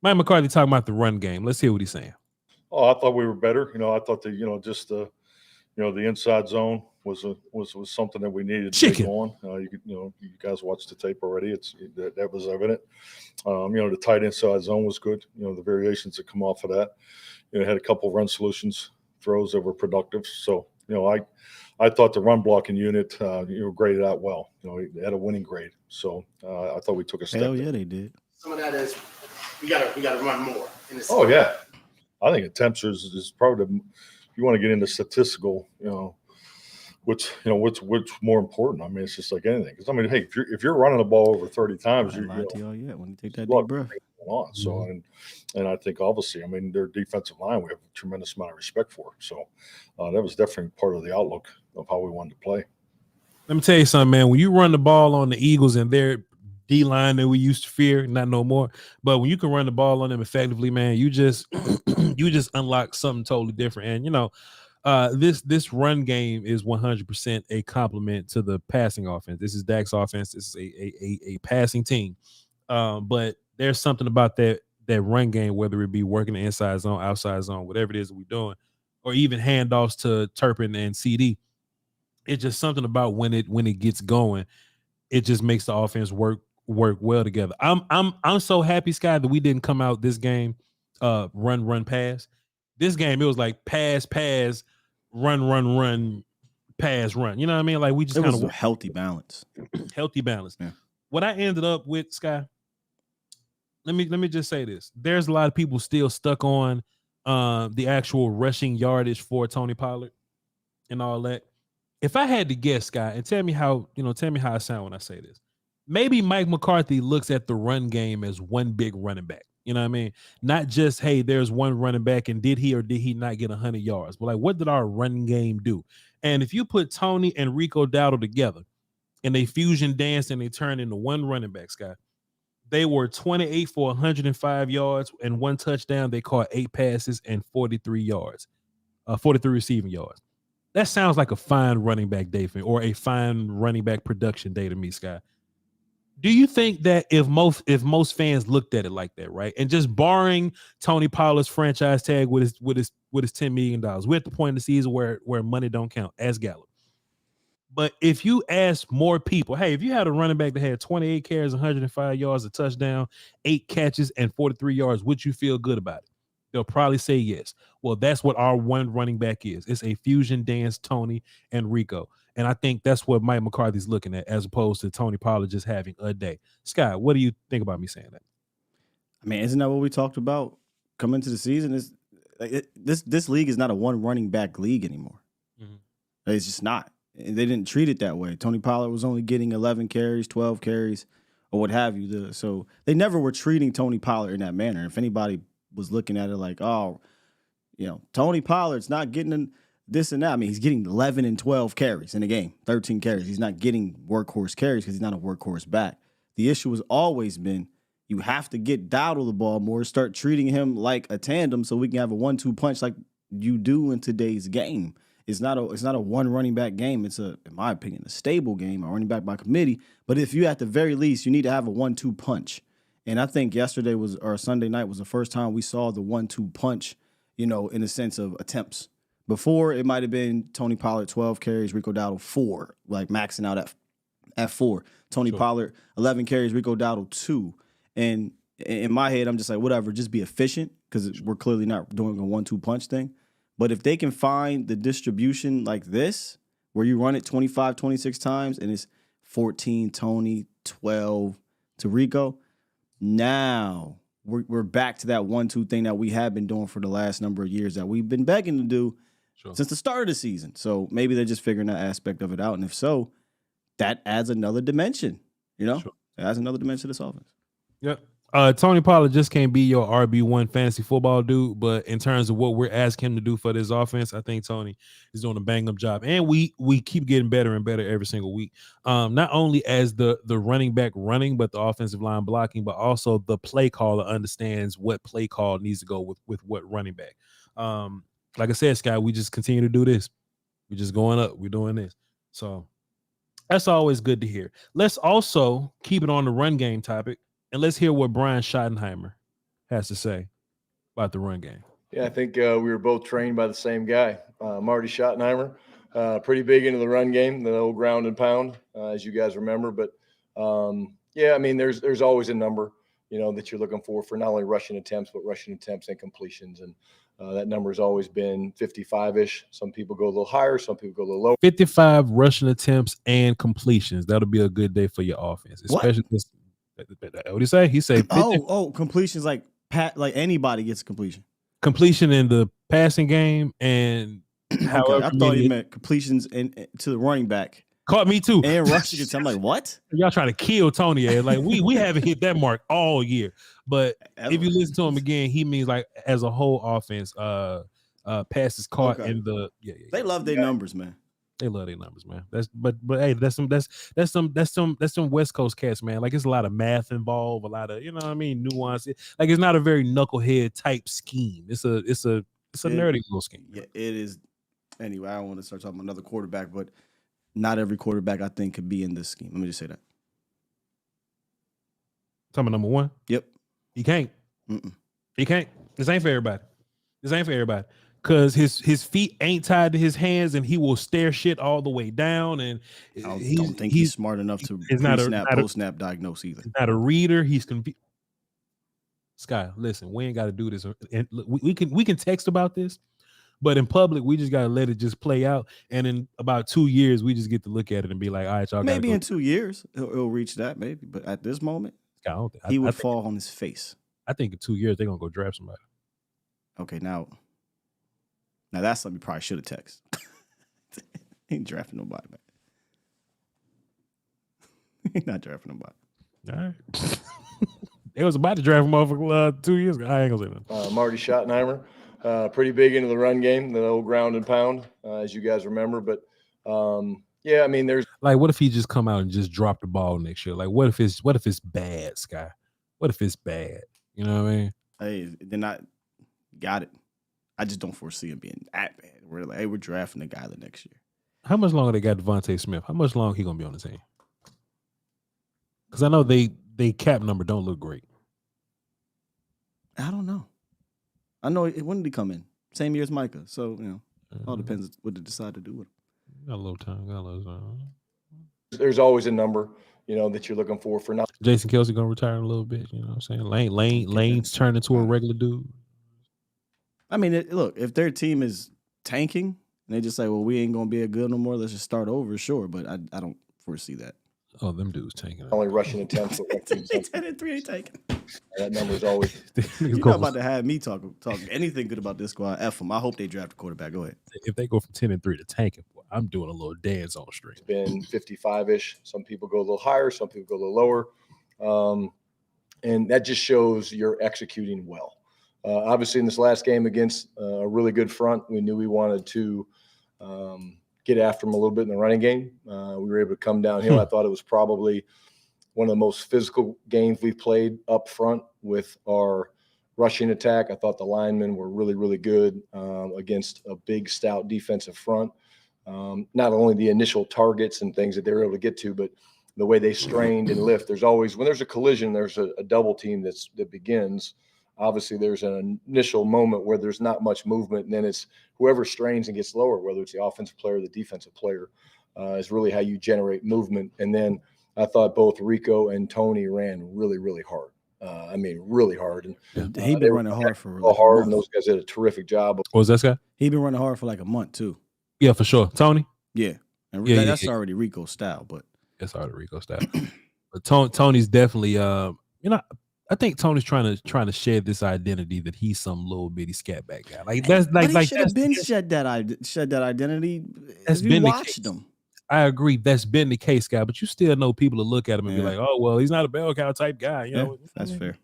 Mike McCarthy talking about the run game. Let's hear what he's saying. Oh, I thought we were better. I thought that just the inside zone was something that we needed to take on. You guys watched the tape already. That was evident. The tight inside zone was good. The variations that come off of that. Had a couple of run solutions throws that were productive. So I thought the run blocking unit graded out well. They had a winning grade. So I thought we took a step. Hell yeah, they did. Some of that is we gotta run more. Oh yeah, I think attempts is probably if you want to get into statistical, what's more important. I mean, it's just like anything. Because hey, if you're running the ball over 30 times, when you take that deep breath. On. So and I think obviously, their defensive line we have a tremendous amount of respect for. So that was definitely part of the outlook of how we wanted to play. Let me tell you something, man. When you run the ball on the Eagles and their D-line that we used to fear, not no more. But when you can run the ball on them effectively, man, you just unlock something totally different. And this run game is 100% a compliment to the passing offense. This is Dak's offense. This is a passing team. But there's something about that run game, whether it be working the inside zone, outside zone, whatever it is that we're doing, or even handoffs to Turpin and CD. It's just something about when it gets going, it just makes the offense work well together. I'm so happy, Scott, that we didn't come out this game run pass. This game it was like pass run pass run. You know what I mean? Like we just It kind was a of healthy balance. healthy balance. Yeah. What I ended up with, Sky, let me just say this. There's a lot of people still stuck on the actual rushing yardage for Tony Pollard and all that. If I had to guess, Sky, and tell me how I sound when I say this. Maybe Mike McCarthy looks at the run game as one big running back. You know what I mean? Not just, hey, there's one running back and did he or did he not get 100 yards? But like, what did our run game do? And if you put Tony and Rico Dowdle together and they fusion dance and they turn into one running back, Scott, they were 28 for 105 yards and 1 touchdown. They caught 8 passes and 43 yards, 43 receiving yards. That sounds like a fine running back day for me, or a fine running back production day to me, Scott. Do you think that if most fans looked at it like that, right, and just barring Tony Pollard's franchise tag with his $10 million, we're at the point in the season where money don't count as Gallup. But if you ask more people, hey, if you had a running back that had 28 carries, 105 yards, a touchdown, 8 catches, and 43 yards, would you feel good about it? They'll probably say yes. Well, that's what our one running back is. It's a fusion dance, Tony and Rico. And I think that's what Mike McCarthy's looking at, as opposed to Tony Pollard just having a day. Scott, what do you think about me saying that? I mean, isn't that what we talked about coming into the season? This league is not a one running back league anymore. Mm-hmm. It's just not. They didn't treat it that way. Tony Pollard was only getting 11 carries, 12 carries, or what have you. So they never were treating Tony Pollard in that manner. If anybody was looking at it like, oh, Tony Pollard's not getting this and that. I mean, he's getting 11 and 12 carries in a game, 13 carries. He's not getting workhorse carries because he's not a workhorse back. The issue has always been you have to get Dowdle the ball more, start treating him like a tandem so we can have a 1-2 punch like you do in today's game. It's not a one running back game. It's in my opinion, a stable game, a running back by committee. But if you at the very least, you need to have a 1-2 punch. And I think Sunday night was the first time we saw the 1-2 punch, in the sense of attempts. Before, it might have been Tony Pollard, 12 carries, Rico Dowdle, 4, like maxing out at 4. Tony Pollard, 11 carries, Rico Dowdle, 2. And in my head, I'm just like, whatever, just be efficient because we're clearly not doing a 1-2 punch thing. But if they can find the distribution like this, where you run it 25, 26 times, and it's 14 Tony, 12 to Rico, now we're back to that 1-2 thing that we have been doing for the last number of years that we've been begging to do since the start of the season. So maybe they're just figuring that aspect of it out. And if so, that adds another dimension, It adds another dimension to this offense. Yep. Tony Pollard just can't be your RB1 fantasy football dude, but in terms of what we're asking him to do for this offense, I think Tony is doing a bang-up job. And we keep getting better and better every single week. Not only as the running back running, but the offensive line blocking, but also the play caller understands what play call needs to go with what running back. Like I said, Scott, we just continue to do this. We're just going up. We're doing this. So that's always good to hear. Let's also keep it on the run game topic. And let's hear what Brian Schottenheimer has to say about the run game. Yeah, I think we were both trained by the same guy, Marty Schottenheimer. Pretty big into the run game, the old ground and pound, as you guys remember. But, I mean, there's always a number, that you're looking for not only rushing attempts, but rushing attempts and completions. And that number has always been 55-ish. Some people go a little higher. Some people go a little lower. 55 rushing attempts and completions. That'll be a good day for your offense, especially this. What do you say? He said, completions like anybody gets a completion. Completion in the passing game, and I thought you meant completions to the running back. Caught me too. And rushing it. I'm like, what? Y'all trying to kill Tony? Like we haven't hit that mark all year. But if you listen to him again, he means like as a whole offense, passes caught in the They love their numbers, man. They love their numbers, man. But hey, that's some West Coast cats, man. Like it's a lot of math involved, a lot of nuance. Like it's not a very knucklehead type scheme. It's a nerdy little scheme. Yeah, it is. Anyway, I don't want to start talking about another quarterback, but not every quarterback I think could be in this scheme. Let me just say that. Talking about number one. Yep. He can't. He can't. This ain't for everybody. Because his feet ain't tied to his hands, and he will stare shit all the way down. And I don't think he's smart enough to post-snap diagnose either. He's not a reader. He's confused. Sky, listen, we ain't got to do this. And we can text about this, But in public, we just gotta let it just play out. And in about 2 years, we just get to look at it and be like, all right, y'all. Maybe in 2 years he'll reach that, maybe. But at this moment, he would fall on his face. I think in 2 years they're gonna go draft somebody. Okay, now that's something you probably should have texted. He ain't drafting nobody, man. He's not drafting nobody. All right. They was about to draft him motherfucker 2 years ago. I ain't gonna say that. Marty Schottenheimer, pretty big into the run game, the old ground and pound, as you guys remember. But yeah, I mean, there's like, what if he just come out and just drop the ball next year? Like, what if it's bad, Sky? What if it's bad? You know what I mean? Hey, they're not got it. I just don't foresee it being that bad. We're like, hey, we're drafting the guy the next year. How much longer they got Devontae Smith? How much longer he gonna be on the team? Because I know they cap number don't look great. I don't know. I know when did he come in? Same year as Micah. So, all depends what they decide to do with him. Got a little time. There's always a number, that you're looking for now. Jason Kelce gonna retire in a little bit. You know what I'm saying? Lane's turned into a regular dude. I mean, look, if their team is tanking and they just say, well, we ain't gonna be a good no more, let's just start over, sure. But I don't foresee that. Oh, them dudes tanking. Only rushing attempts. 10-3 ain't taking. That number is always. You're not about to have me talk anything good about this squad. F them. I hope they draft a quarterback. Go ahead. If they go from 10-3 to tanking, boy, I'm doing a little dance on the street. It's been 55-ish. Some people go a little higher. Some people go a little lower. And that just shows you're executing well. Obviously, in this last game against a really good front, we knew we wanted to get after them a little bit in the running game. We were able to come downhill. I thought it was probably one of the most physical games we've played up front with our rushing attack. I thought the linemen were really, really good against a big, stout defensive front. Not only the initial targets and things that they were able to get to, but the way they strained and lift. There's always, when there's a collision, there's a double team that begins. Obviously, there's an initial moment where there's not much movement, and then it's whoever strains and gets lower, whether it's the offensive player or the defensive player, is really how you generate movement. And then I thought both Rico and Tony ran really, really hard. Really hard. And he's been running hard for and those guys did a terrific job. What was that guy? He's been running hard for like a month too. Yeah, for sure. Tony? Yeah. And that's already Rico's style, but that's already Rico's style. But Tony's definitely I think Tony's trying to shed this identity that he's some little bitty scatback guy. Like that's like should have been shed that identity. That's been watched him. I agree. That's been the case, guy. But you still know people to look at him and be like, "Oh, well, he's not a bell cow type guy." You know, that's fair.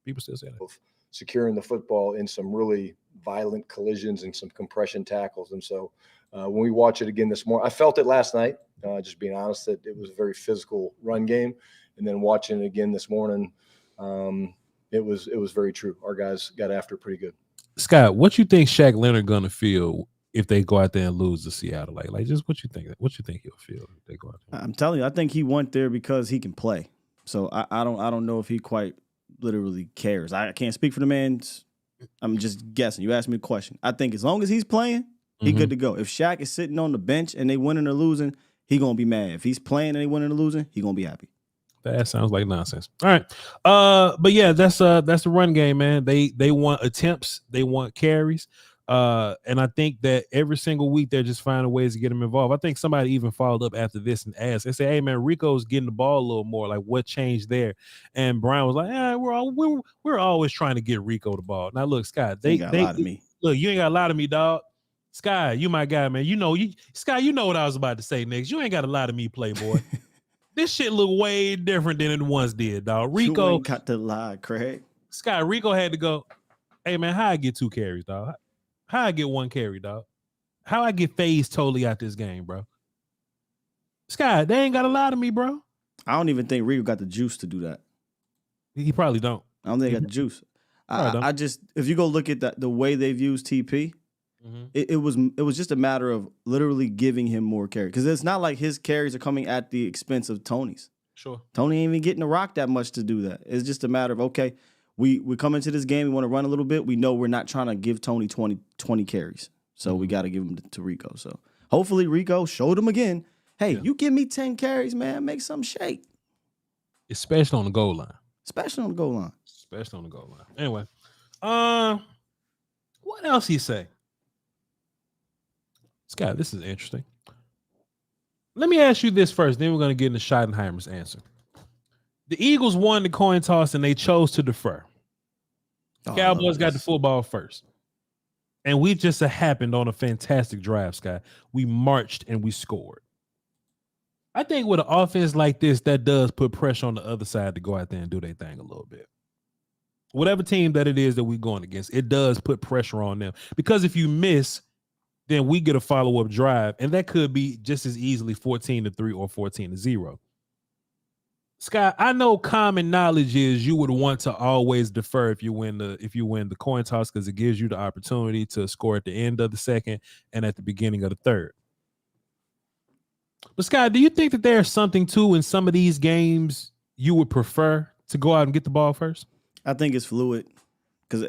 People still say that. Securing the football in some really violent collisions and some compression tackles, and so when we watch it again this morning, I felt it last night. Just being honest, that it was a very physical run game, and then watching it again this morning. It was very true. Our guys got after it pretty good. Scott, what you think Shaq Leonard gonna feel if they go out there and lose to Seattle? Like just what you think he'll feel if they go out there? I'm telling you, I think he went there because he can play. So I don't know if he quite literally cares. I can't speak for the man. I'm just guessing. You asked me a question. I think as long as he's playing, he good to go. If Shaq is sitting on the bench and they winning or losing, he gonna be mad. If he's playing and they winning or losing, he gonna be happy. That sounds like nonsense. All right. But yeah, that's the run game, man. They want attempts, they want carries. And I think that every single week they're just finding ways to get them involved. I think somebody even followed up after this and asked, they say, "Hey man, Rico's getting the ball a little more. Like what changed there?" And Brian was like, we're always trying to get Rico the ball. Now look, Scott, they lie to me. Look, you ain't got to lie to me, dog. Sky, you my guy, man. Sky, you know what I was about to say next. You ain't got to lie to me, Playboy. This shit look way different than it once did, dog. Rico you ain't got to lie, Craig. Scott, Rico had to go, "Hey man, how I get 2 carries, dog? How I get 1 carry, dog? How I get phased totally out this game, bro?" Scott, they ain't got to lie to me, bro. I don't even think Rico got the juice to do that. He probably don't. I don't think he got the juice. I just, if you go look at the way they've used TP, it was just a matter of literally giving him more carry, because it's not like his carries are coming at the expense of Tony's. Sure. Tony ain't even getting the rock that much to do that. It's just a matter of, okay, we come into this game, we want to run a little bit. We know we're not trying to give Tony 20 carries, so we got to give him to Rico. So hopefully Rico showed him again. Hey, you give me 10 carries, man, make something shake. Especially on the goal line. Especially on the goal line. Anyway, what else he say? Scott, this is interesting. Let me ask you this first, then we're going to get into Schottenheimer's answer. The Eagles won the coin toss and they chose to defer. Cowboys got the football first. And we just happened on a fantastic drive, Scott. We marched and we scored. I think with an offense like this, that does put pressure on the other side to go out there and do their thing a little bit. Whatever team that it is that we're going against, it does put pressure on them. Because if you miss, then we get a follow-up drive, and that could be just as easily 14-3 or 14-0. Scott, I know common knowledge is you would want to always defer if you win the coin toss because it gives you the opportunity to score at the end of the second and at the beginning of the third. But Scott, do you think that there's something too in some of these games you would prefer to go out and get the ball first? I think it's fluid because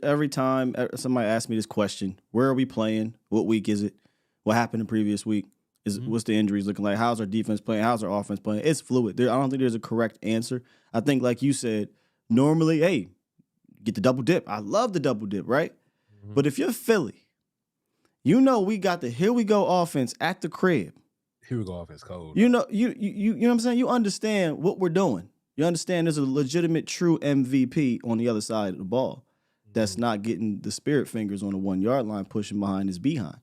every time somebody asks me this question, where are we playing? What week is it? What happened the previous week? What's the injuries looking like? How's our defense playing? How's our offense playing? It's fluid. I don't think there's a correct answer. I think, like you said, normally, hey, get the double dip. I love the double dip, right? Mm-hmm. But if you're Philly, you know we got the here we go offense at the crib. Here we go offense cold. You know, you know what I'm saying? You understand what we're doing. You understand there's a legitimate true MVP on the other side of the ball that's not getting the spirit fingers on the 1 yard line pushing behind his behind.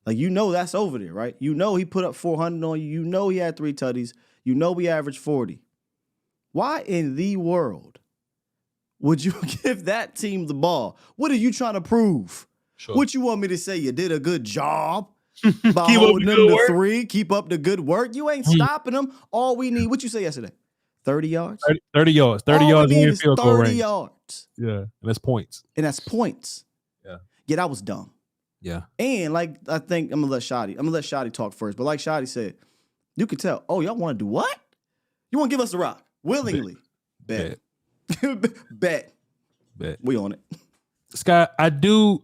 Like, you know that's over there, right? You know he put up 400 on you. You know he had 3 tutties. You know we averaged 40. Why in the world would you give that team the ball? What are you trying to prove? Sure. What you want me to say? You did a good job by holding them to 3. Keep up the good work. You ain't stopping them. All we need, what you say yesterday? 30 yards? 30 yards. 30 all yards we need in is field goal 30 range. yards. Yeah, and that's points. Yeah, that was dumb. Yeah. And like I think I'm gonna let Shotty talk first. But like Shotty said, you could tell, oh, y'all want to do what? You want to give us a rock? Willingly. Bet. Bet. We on it. Scott, I do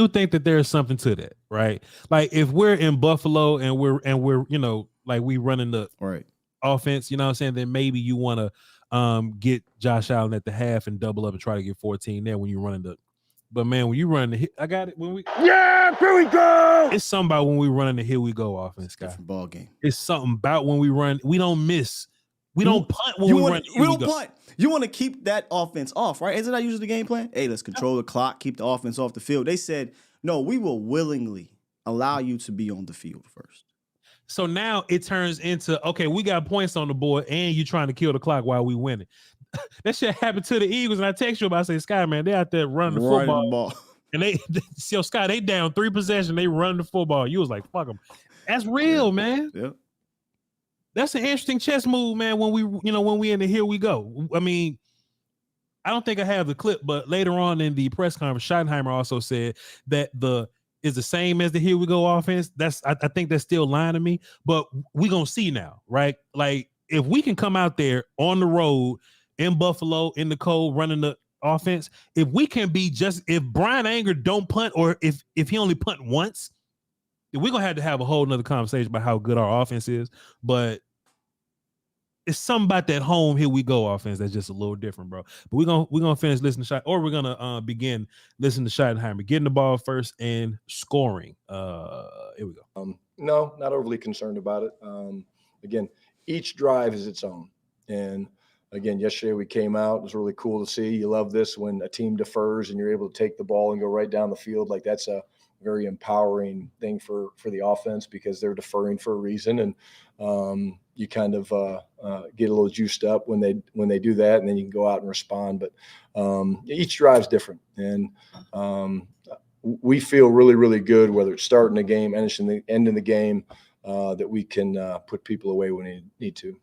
think that there's something to that, right? Like if we're in Buffalo and we're you know, like we running the offense, you know what I'm saying, then maybe you want to get Josh Allen at the half and double up and try to get 14 there when you're running the. But man, when you run the I got it. Here we go. It's something about when we run the here we go offense, guy. Different ball game. It's something about when we run. We don't miss. We don't punt when we run. We don't punt. You want to keep that offense off, right? Isn't that usually the game plan? Hey, let's control the clock, keep the offense off the field. They said, no, we will willingly allow you to be on the field first. So now it turns into, okay, we got points on the board and you trying to kill the clock while we winning. That shit happened to the Eagles, and I text you about, I say, Sky, man, they out there running the football. And Sky, they down 3 possessions, they run the football. You was like, fuck them. That's real, man. Yeah. That's an interesting chess move, man, when we in the here we go. I mean, I don't think I have the clip, but later on in the press conference, Schottenheimer also said that is the same as the here we go offense. I think that's still lying to me, but we gonna see now, right? Like if we can come out there on the road in Buffalo in the cold running the offense, if we can be if Brian Anger don't punt or if he only punt once, we're gonna have a whole nother conversation about how good our offense is. But it's something about that home here we go offense that's just a little different, bro. But we're gonna finish listening to Shot, or we're gonna begin listening to Schottenheimer, getting the ball first and scoring. Here we go. No, not overly concerned about it. Again, each drive is its own. And again, yesterday we came out. It was really cool to see. You love this when a team defers and you're able to take the ball and go right down the field. Like that's a very empowering thing for the offense because they're deferring for a reason. And you kind of get a little juiced up when they do that, and then you can go out and respond. But each drive's different, and we feel really, really good whether it's starting the game, ending the game, that we can put people away when we need to.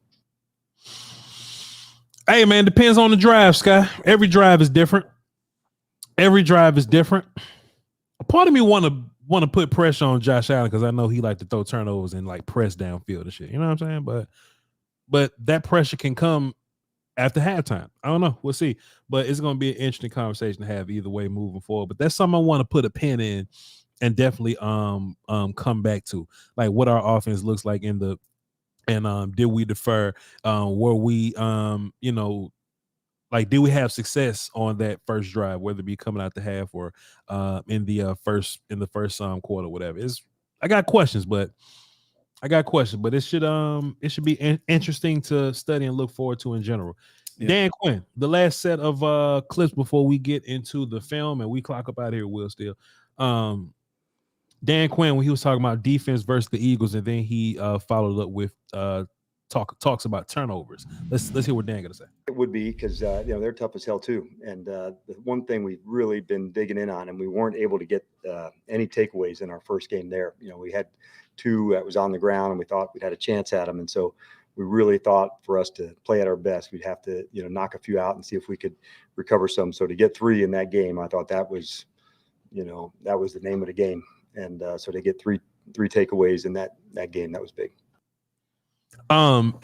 Hey, man, depends on the drive, Sky. Every drive is different. A part of me want to put pressure on Josh Allen because I know he like to throw turnovers and like press downfield and shit. You know what I'm saying? But that pressure can come after halftime. I don't know. We'll see. But it's going to be an interesting conversation to have either way moving forward. But that's something I want to put a pin in and definitely come back to, like what our offense looks like did we defer? Were we like, did we have success on that first drive, whether it be coming out the half or in the first quarter, whatever? I got questions, but it should be interesting to study and look forward to in general. Yeah. Dan Quinn, the last set of clips before we get into the film and we clock up out here, Will Steele. Dan Quinn, when he was talking about defense versus the Eagles, and then he followed up with talks about turnovers. Let's hear what Dan got to say. It would be because they're tough as hell too. And the one thing we've really been digging in on, and we weren't able to get any takeaways in our first game there. We had 2 that was on the ground, and we thought we'd had a chance at them. And so we really thought for us to play at our best, we'd have to knock a few out and see if we could recover some. So to get 3 in that game, I thought that was the name of the game. And so to get three takeaways in that game, that was big. And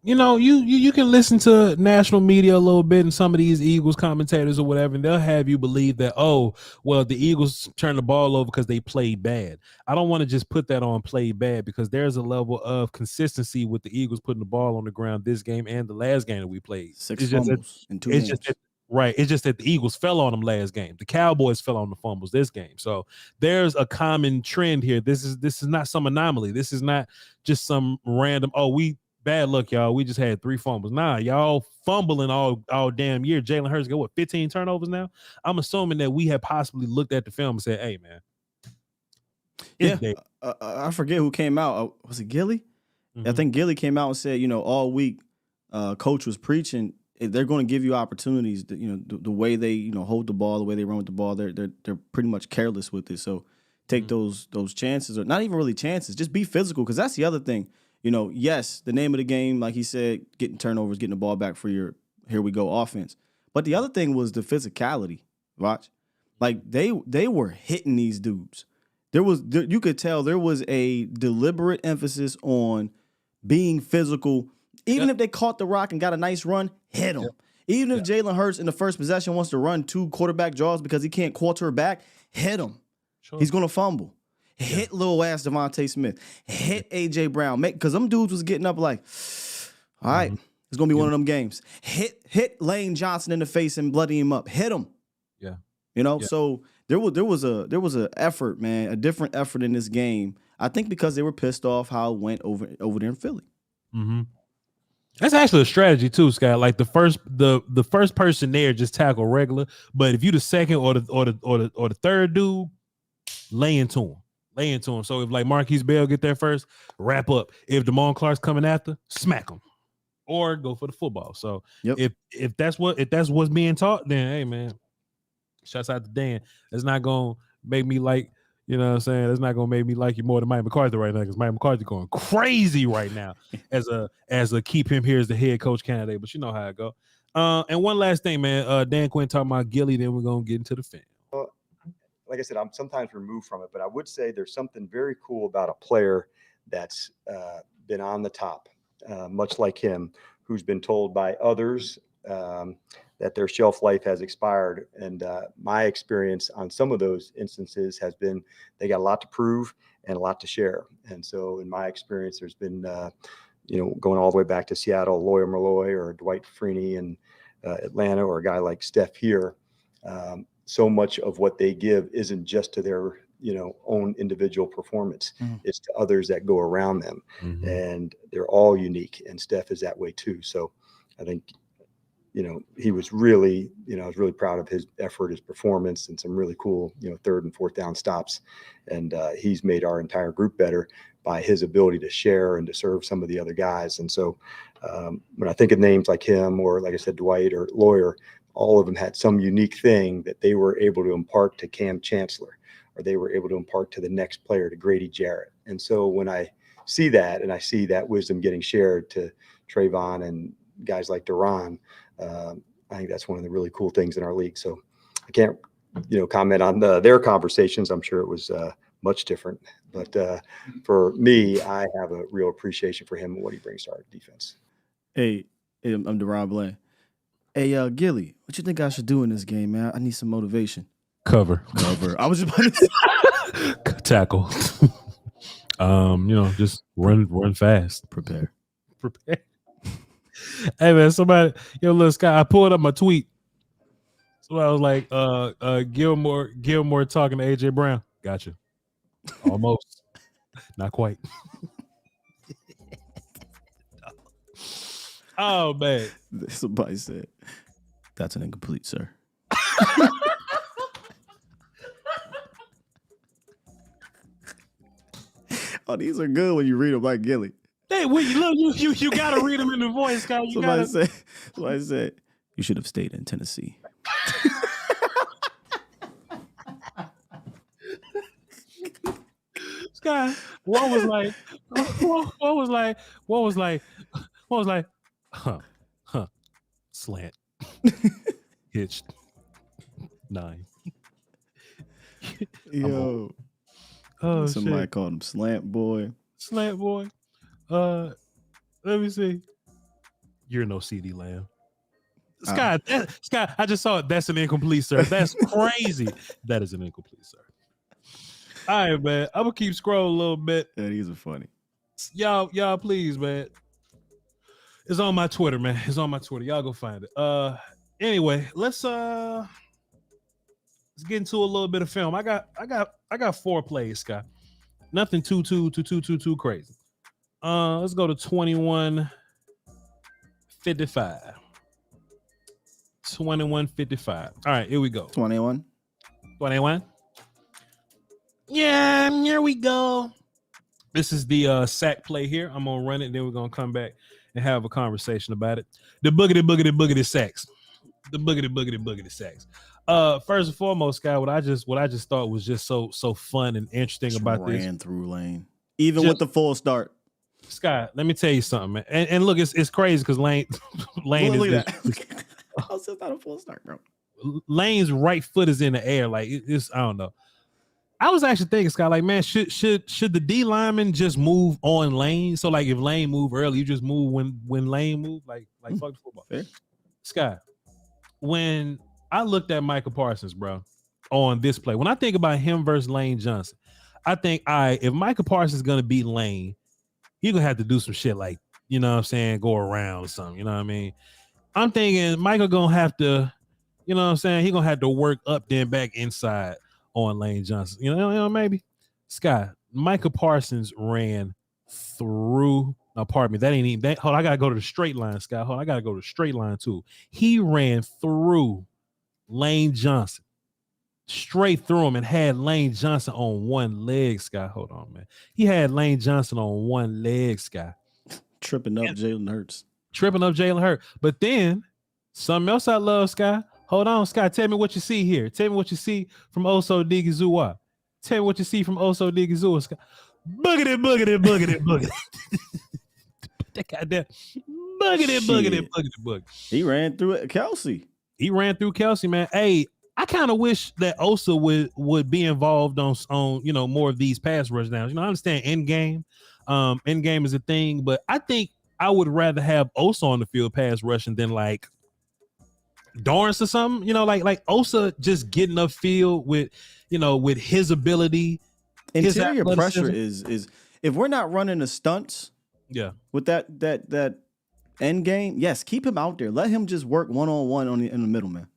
you can listen to national media a little bit and some of these Eagles commentators or whatever, and they'll have you believe that, the Eagles turned the ball over because they played bad. I don't want to just put that on played bad, because there's a level of consistency with the Eagles putting the ball on the ground this game and the last game that we played. 6 fumbles in 2 games. Right. It's just that the Eagles fell on them last game. The Cowboys fell on the fumbles this game. So there's a common trend here. This is not some anomaly. This is not just some random, bad luck, y'all. We just had 3 fumbles. Nah, y'all fumbling all damn year. Jalen Hurts got 15 turnovers now? I'm assuming that we had possibly looked at the film and said, hey, man. I forget who came out. Was it Gilly? Mm-hmm. I think Gilly came out and said, all week, coach was preaching, they're going to give you opportunities. The way they hold the ball, the way they run with the ball, they're pretty much careless with it. So take those chances, or not even really chances. Just be physical, because that's the other thing. Yes, the name of the game, like he said, getting turnovers, getting the ball back for your here we go offense. But the other thing was the physicality. Watch, like they were hitting these dudes. You could tell there was a deliberate emphasis on being physical. Even if they caught the rock and got a nice run, hit them. Even if Jalen Hurts in the first possession wants to run 2 quarterback draws because he can't quarter back, hit him. Sure. He's going to fumble. Hit little ass Devontae Smith. Hit A.J. Brown. Because them dudes was getting up like, all right, it's going to be one of them games. Hit Lane Johnson in the face and bloody him up. Hit him. Yeah. So there was a effort, man, a different effort in this game. I think because they were pissed off how it went over there in Philly. Mm-hmm. That's actually a strategy too, Scott. Like the first person there just tackle regular, but if you the second or the third dude, lay into him. So if like Marquise Bell get there first, wrap up. If Damone Clark's coming after, smack him, or go for the football. So if that's what's being taught, then hey man, shouts out to Dan. That's not gonna make me like. You know what I'm saying? That's not gonna make me like you more than Mike McCarthy right now, because Mike McCarthy going crazy right now as a keep him here as the head coach candidate. But you know how it go. And one last thing, man. Dan Quinn talking about Gilly, then we're gonna get into the film. Well, like I said, I'm sometimes removed from it, but I would say there's something very cool about a player that's been on the top, much like him, who's been told by others that their shelf life has expired. And my experience on some of those instances has been they got a lot to prove and a lot to share. And so in my experience, there's been, going all the way back to Seattle, Lawyer Malloy or Dwight Freeney in Atlanta, or a guy like Steph here. So much of what they give isn't just to their, own individual performance. Mm-hmm. It's to others that go around them. Mm-hmm. And they're all unique. And Steph is that way too. So I think, he was really, I was really proud of his effort, his performance, and some really cool, 3rd and 4th down stops. And he's made our entire group better by his ability to share and to serve some of the other guys. And so when I think of names like him, or like I said, Dwight or Lawyer, all of them had some unique thing that they were able to impart to Cam Chancellor, or they were able to impart to the next player, to Grady Jarrett. And so when I see that, and I see that wisdom getting shared to Trayvon and guys like Duran, I think that's one of the really cool things in our league. So I can't, comment on their conversations. I'm sure it was much different, but for me, I have a real appreciation for him and what he brings to our defense. Hey, I'm Duran Blaine. Hey, Gilly, what you think I should do in this game, man? I need some motivation. Cover. I was just about to say. Tackle. Just run fast. Prepare. Hey man, somebody, look, Scott, I pulled up my tweet. So I was like, Gilmore talking to AJ Brown. Gotcha. Almost. Not quite. Oh, man. Somebody said, that's an incomplete, sir. Oh, these are good when you read them like Gilly. Hey, look, you gotta read them in the voice, guy. Somebody said, you should have stayed in Tennessee. Sky, what was like, slant, hitched, 9. Yo, somebody called him Slant Boy. Slant Boy. Let me see. You're no CeeDee Lamb. Sky, Sky, I just saw it. That's an incomplete, sir. That's crazy. That is an incomplete, sir. All right, man. I'm gonna keep scrolling a little bit. Yeah, these are funny. Y'all, please, man. It's on my Twitter, man. It's on my Twitter. Y'all go find it. Anyway, let's get into a little bit of film. I got 4 plays, Scott. Nothing too crazy. Let's go to 21:55. 21:55. All right, here we go. 21. Yeah, here we go. This is the sack play here. I'm gonna run it, and then we're gonna come back and have a conversation about it. The boogity sacks. The boogity sacks. First and foremost, Scott, what I just thought was just so fun and interesting about this. Ran through Lane, even with the full start. Scott, let me tell you something, man. And look, it's crazy because Lane look is. At that. Oh, so it's not a full start, bro. Lane's right foot is in the air, like it's. I don't know. I was actually thinking, Scott, like, man, should the D lineman just move on Lane? So, like, if Lane move early, you just move when Lane move, like fuck the football. Fair. Scott, when I looked at Micah Parsons, bro, on this play, when I think about him versus Lane Johnson, I think, if Micah Parsons is gonna beat Lane, he's gonna have to do some shit like, you know what I'm saying, go around or something. You know what I mean? I'm thinking Micah gonna have to, you know what I'm saying, he gonna have to work up then back inside on Lane Johnson. You know, maybe. Scott, Micah Parsons ran through. No, pardon me. That ain't even that. Hold on, I gotta go to the straight line, Scott. Hold on, I gotta go to the straight line too. He ran through Lane Johnson, straight through him, and had Lane Johnson on one leg, Scott. Hold on, man. He had Lane Johnson on one leg, Scott. Tripping up Jalen Hurts. But then something else I love, Scott. Hold on, Scott. Tell me what you see here. Tell me what you see from Oso Digizua. Tell me what you see from Oso Digizua, Scott. Boogity. That goddamn boogity. He ran through it, Kelsey. Man. Hey, I kind of wish that Osa would be involved on more of these pass rush downs. You know, I understand end game is a thing, but I think I would rather have Osa on the field pass rushing than like Dorrance or something, like Osa just getting upfield with his ability. Interior pressure is if we're not running the stunts, with that end game, yes, keep him out there. Let him just work one-on-one in the middle, man.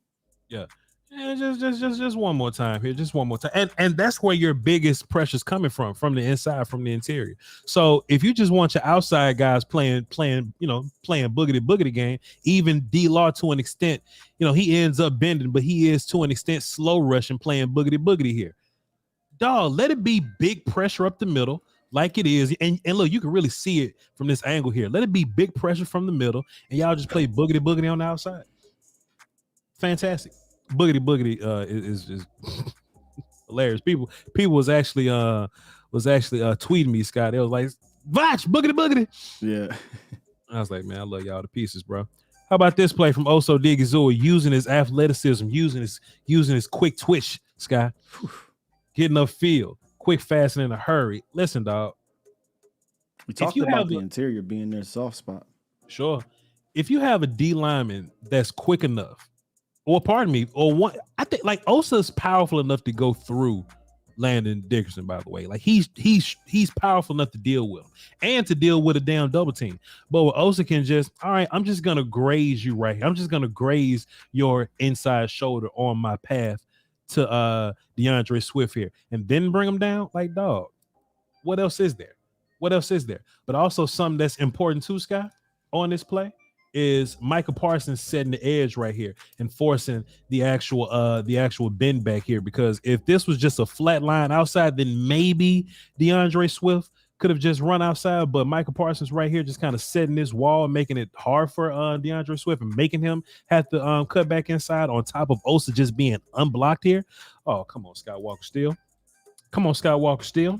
Yeah. Just one more time here, just one more time, and that's where your biggest pressure's coming from the inside, from the interior. So if you just want your outside guys playing boogity game, even D-Law to an extent, he ends up bending, but he is to an extent slow rushing, playing boogity here. Dog, let it be big pressure up the middle like it is, and look, you can really see it from this angle here. Let it be big pressure from the middle, and y'all just play boogity on the outside. Fantastic. Boogity is hilarious. People was actually tweeting me, Scott. They was like, Voch, boogity. Yeah. I was like, man, I love y'all to pieces, bro. How about this play from Oso Digizua, using his athleticism, using his quick twitch, Scott. Getting upfield, quick, fast, and in a hurry. Listen, dog. We talked about the interior being their soft spot. Sure. If you have a D lineman that's quick enough, I think like Osa's powerful enough to go through Landon Dickerson, by the way. Like he's powerful enough to deal with him and to deal with a damn double team. But with Osa can just, all right, I'm just gonna graze you right here. I'm just gonna graze your inside shoulder on my path to DeAndre Swift here and then bring him down. Like, dog, what else is there? What else is there? But also something that's important too, Sky, on this play is Micah Parsons setting the edge right here and forcing the actual bend back here. Because if this was just a flat line outside, then maybe DeAndre Swift could have just run outside, but Micah Parsons right here just kind of setting this wall, making it hard for DeAndre Swift and making him have to cut back inside on top of Osa just being unblocked here. Oh, come on, Skywalker Steele. Come on, Skywalker Steele.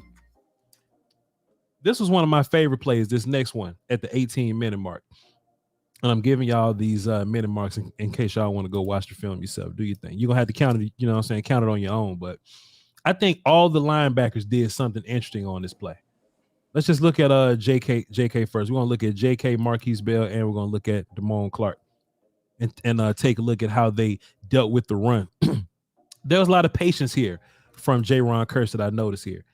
This was one of my favorite plays, this next one at the 18-minute mark. And I'm giving y'all these minute marks in case y'all want to go watch the film yourself. Do your thing. You're going to have to count it, you know what I'm saying, count it on your own. But I think all the linebackers did something interesting on this play. Let's just look at JK first. We're going to look at JK, Marquise Bell, and we're going to look at Damone Clark and take a look at how they dealt with the run. There was a lot of patience here from Jaron Kearse that I noticed here.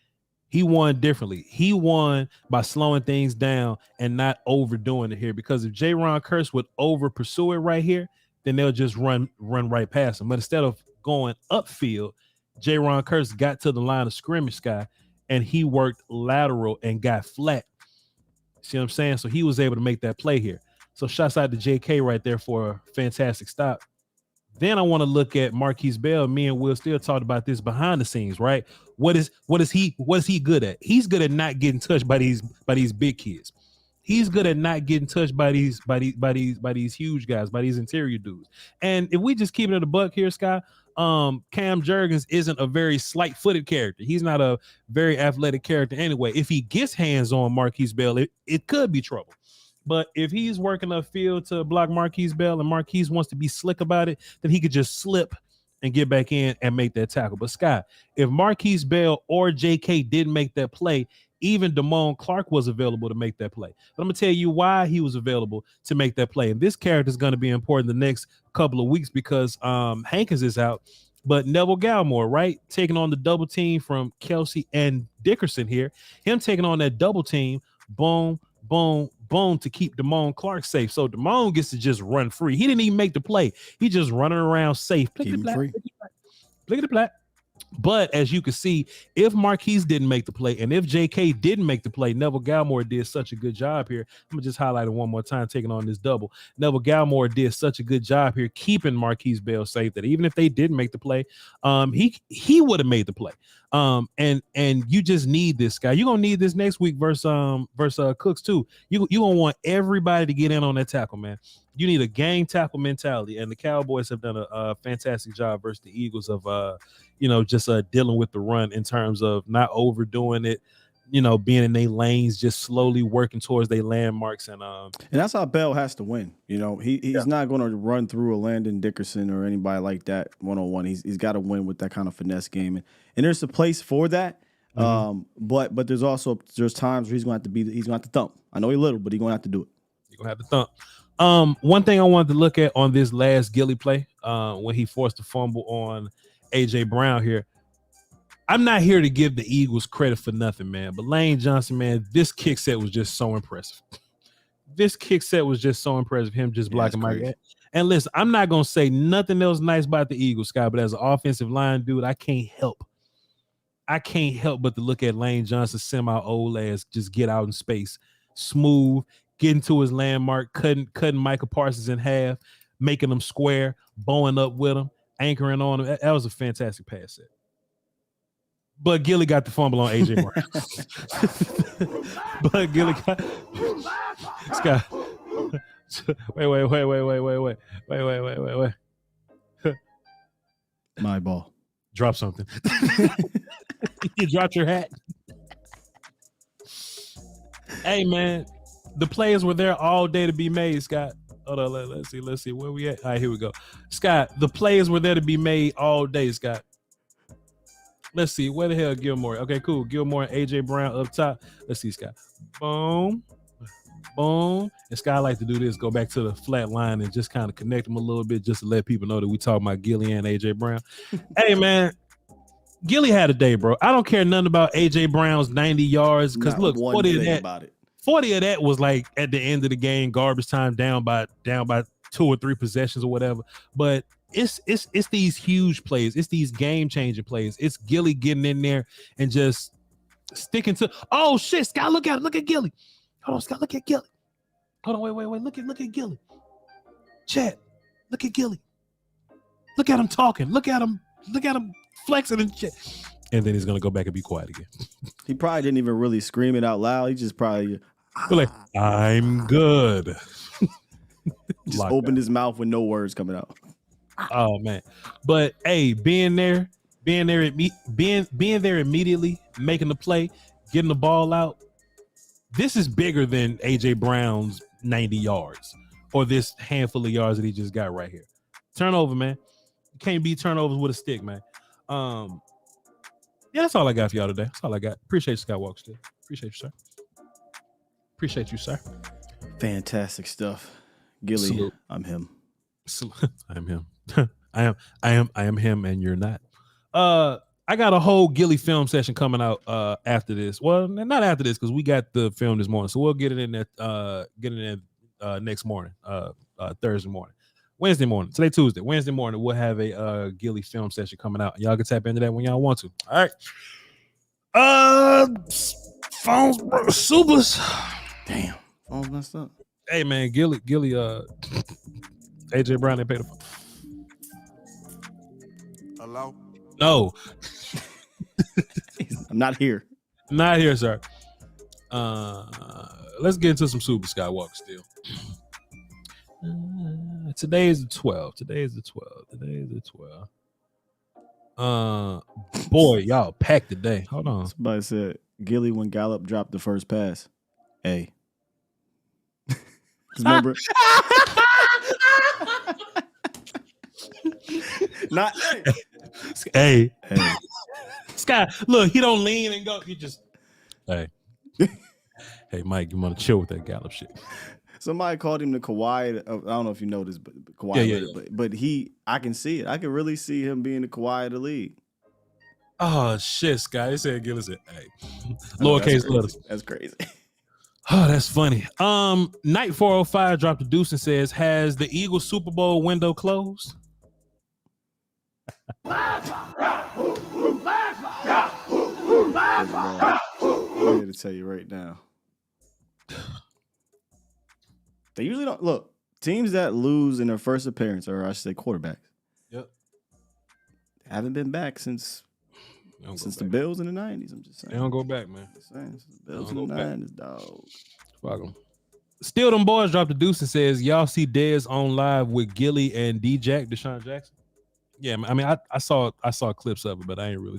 He won differently. He won by slowing things down and not overdoing it here, because if Jaron Kearse would over pursue it right here, then they'll just run right past him. But instead of going upfield, Jaron Kearse got to the line of scrimmage, Sky, and he worked lateral and got flat. See what I'm saying? So he was able to make that play here. So shouts out to JK right there for a fantastic stop. Then I want to look at Marquise Bell. Me and Will still talked about this behind the scenes, right? What is he good at? He's good at not getting touched by these big kids. He's good at not getting touched by these huge guys, by these interior dudes. And if we just keep it in the buck here, Sky, Cam Jurgens isn't a very slight-footed character. He's not a very athletic character anyway. If he gets hands on Marquise Bell, it could be trouble. But if he's working upfield to block Marquise Bell and Marquise wants to be slick about it, then he could just slip and get back in and make that tackle. But Scott, if Marquise Bell or JK didn't make that play, even Damone Clark was available to make that play. But I'm going to tell you why he was available to make that play. And this character is going to be important the next couple of weeks because Hankins is out. But Neville Gallimore, right, taking on the double team from Kelsey and Dickerson here. Him taking on that double team, boom, boom, boom, to keep Damone Clark safe. So Damone gets to just run free. He didn't even make the play. He just running around safe. Keep him free. Plickety-plat. But as you can see, if Marquise didn't make the play and if JK didn't make the play, Neville Gallimore did such a good job here. I'm going to just highlight it one more time, taking on this double. Neville Gallimore did such a good job here keeping Marquise Bell safe that even if they didn't make the play, he would have made the play. And you just need this guy. You're going to need this next week versus Cooks too. You're going to want everybody to get in on that tackle, man. You need a gang tackle mentality, and the Cowboys have done a fantastic job versus the Eagles of just dealing with the run in terms of not overdoing it, being in their lanes, just slowly working towards their landmarks. And that's how Bell has to win. He's not going to run through a Landon Dickerson or anybody like that one-on-one. He's got to win with that kind of finesse game. And there's a place for that. But there's times where he's going to have to thump. I know he's little, but he's going to have to do it. He's going to have to thump. One thing I wanted to look at on this last Gilly play, when he forced a fumble on AJ Brown here. I'm not here to give the Eagles credit for nothing, man. But Lane Johnson, man, this kick set was just so impressive. Him just blocking my guy. And listen, I'm not gonna say nothing else nice about the Eagles, Scott, but as an offensive line dude, I can't help but to look at Lane Johnson, semi-old ass, just get out in space, smooth, getting to his landmark, cutting Micah Parsons in half, making them square, bowing up with him, anchoring on him. That was a fantastic pass set. But Gilly got the fumble on AJ Brown. But Gilly got Scott. Wait. My ball. Drop something. You dropped your hat. Hey man, the plays were there all day to be made, Scott. Hold on, let's see where we at. All right, here we go. Scott, the plays were there to be made all day, Scott. Let's see, where the hell Gilmore? Okay, cool. Gilmore and AJ Brown up top. Let's see, Scott. Boom. Boom. And Scott, I like to do this, go back to the flat line and just kind of connect them a little bit just to let people know that we talking about Gilly and AJ Brown. Hey man, Gilly had a day, bro. I don't care nothing about AJ Brown's 90 yards because look, 40 of that was like at the end of the game, garbage time, down by 2 or 3 possessions or whatever. But it's these huge plays. It's these game-changing plays. It's Gilly getting in there and just sticking to. Oh shit, Scott, look at Gilly. Hold on, Scott, look at Gilly. Hold on, wait. Look at Gilly. Chat, look at Gilly. Look at him talking. Look at him flexing and shit. And then he's gonna go back and be quiet again. He probably didn't even really scream it out loud. He just probably like, I'm good. just opened his mouth with no words coming out. Oh man. But hey, being there immediately, making the play, getting the ball out. This is bigger than AJ Brown's 90 yards or this handful of yards that he just got right here. Turnover, man. You can't beat turnovers with a stick, man. Yeah, that's all I got for y'all today. That's all I got. Appreciate you, Skywalker. Still appreciate you, sir. Appreciate you, sir. Fantastic stuff, Gilly. Salute. I'm him. I'm him. I am him, and you're not. I got a whole Gilly film session coming out after this. Well, not after this because we got the film this morning, so we'll get it in that next morning, Thursday morning. Wednesday morning. Today, Tuesday. Wednesday morning, we'll have a Gilly film session coming out. Y'all can tap into that when y'all want to. All right. Phones, bro, supers. Damn. Phones messed up. Hey man, Gilly, AJ Brown, they paid the phone. Hello? No. I'm not here. Not here, sir. Let's get into some Super Skywalker still. Today is the 12th. Boy, y'all packed today. Hold on. Somebody said Gilly when Gallup dropped the first pass. Hey. Remember? Not hey. Sky, look, he don't lean and go. He just hey. Hey, Mike, you want to chill with that Gallup shit. Somebody called him the Kawhi. I don't know if you know this, but Kawhi. Yeah. But I can see it. I can really see him being the Kawhi of the league. Oh shit, Sky. They said Gillis said, hey. Lowercase letters. That's crazy. Oh, that's funny. Night 405 dropped a deuce and says, has the Eagles Super Bowl window closed? I'm here to tell you right now. They usually don't look. Teams that lose in their first appearance, or I should say quarterbacks. Yep. Haven't been back since the Bills in the 90s. I'm just saying. They don't go back, man. Since the Bills in the 90s, dog. Fuck them. Still, them boys dropped a deuce and says, y'all see Dez on live with Gilly and D-Jack, Deshaun Jackson? Yeah, I mean, I saw clips of it, but I ain't really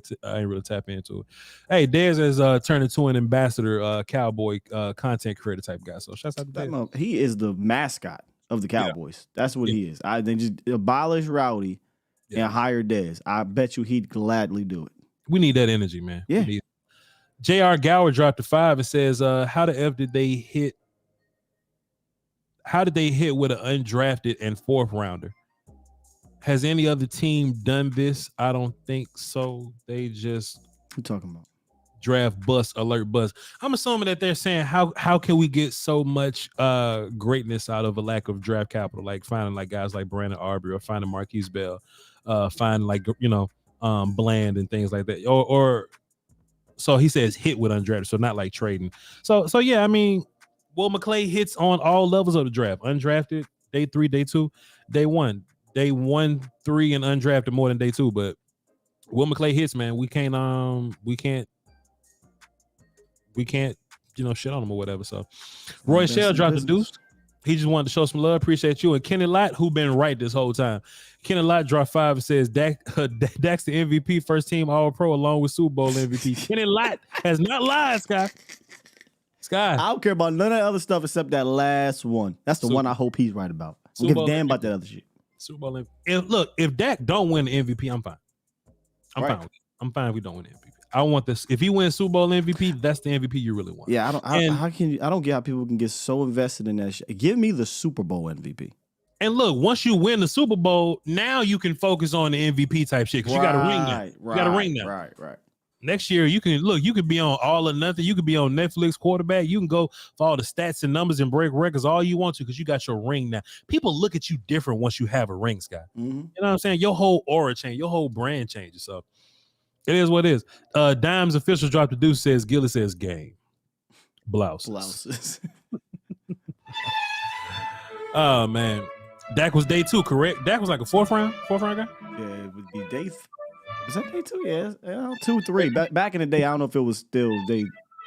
tap into it. Hey, Dez has turned into an ambassador, cowboy content creator type guy. So shouts out to Dez. He is the mascot of the Cowboys. Yeah. That's what he is. They just abolish Rowdy and hire Dez. I bet you he'd gladly do it. We need that energy, man. Yeah. J.R. Gower dropped a 5 and says, how the F did they hit? How did they hit with an undrafted and fourth rounder? Has any other team done this? I don't think so. They just what you talking about? Draft bust, alert bust. I'm assuming that they're saying how can we get so much greatness out of a lack of draft capital, like finding like guys like Brandon Arbery or finding Marquise Bell, finding like Bland and things like that. Or so he says hit with undrafted, so not like trading. So yeah, I mean, Will McClay hits on all levels of the draft. Undrafted, day 3, day 2, day 1. Day 1, 3, and undrafted more than day 2, but Will McClay hits, man. We can't shit on him or whatever. So Roy Shell dropped the deuce. He just wanted to show some love. Appreciate you. And Kenny Lott, who been right this whole time. Kenny Lott dropped 5 and says Dak's the MVP, first team All-Pro along with Super Bowl MVP. Kenny Lott has not lied, Sky. I don't care about none of the other stuff except that last one. That's the one I hope he's right about. I don't give a damn about that other shit. Super Bowl MVP. Look, if Dak don't win the MVP, I'm fine. I'm fine if we don't win the MVP. I want this. If he wins Super Bowl MVP, that's the MVP you really want. Yeah, I don't get how people can get so invested in that shit. Give me the Super Bowl MVP. And look, once you win the Super Bowl, now you can focus on the MVP type shit because you got a ring now. You got a ring now. Right. Next year, you could be on All or Nothing. You could be on Netflix quarterback. You can go for all the stats and numbers and break records all you want to because you got your ring now. People look at you different once you have a ring, Scott. Mm-hmm. You know what I'm saying? Your whole aura change, your whole brand changes. So it is what it is. Dimes official drop the deuce says, Gilly says game. Blouses. Oh, man. Dak was day 2, correct? Dak was like a fourth round guy? Yeah, it would be day. Was that day 2? Yeah, 2, 3. Back in the day, I don't know if it was still day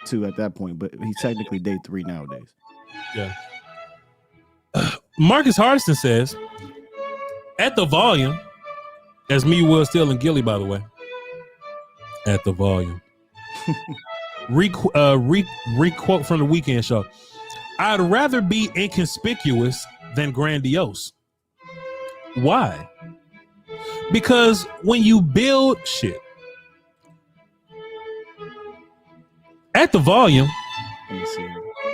2 at that point, but he's technically day 3 nowadays. Yeah. Marcus Hardison says, at the volume, that's me, Will, Steele, and Gilly, by the way. At the volume. Requote from the weekend show. I'd rather be inconspicuous than grandiose. Why? Because when you build shit at the volume,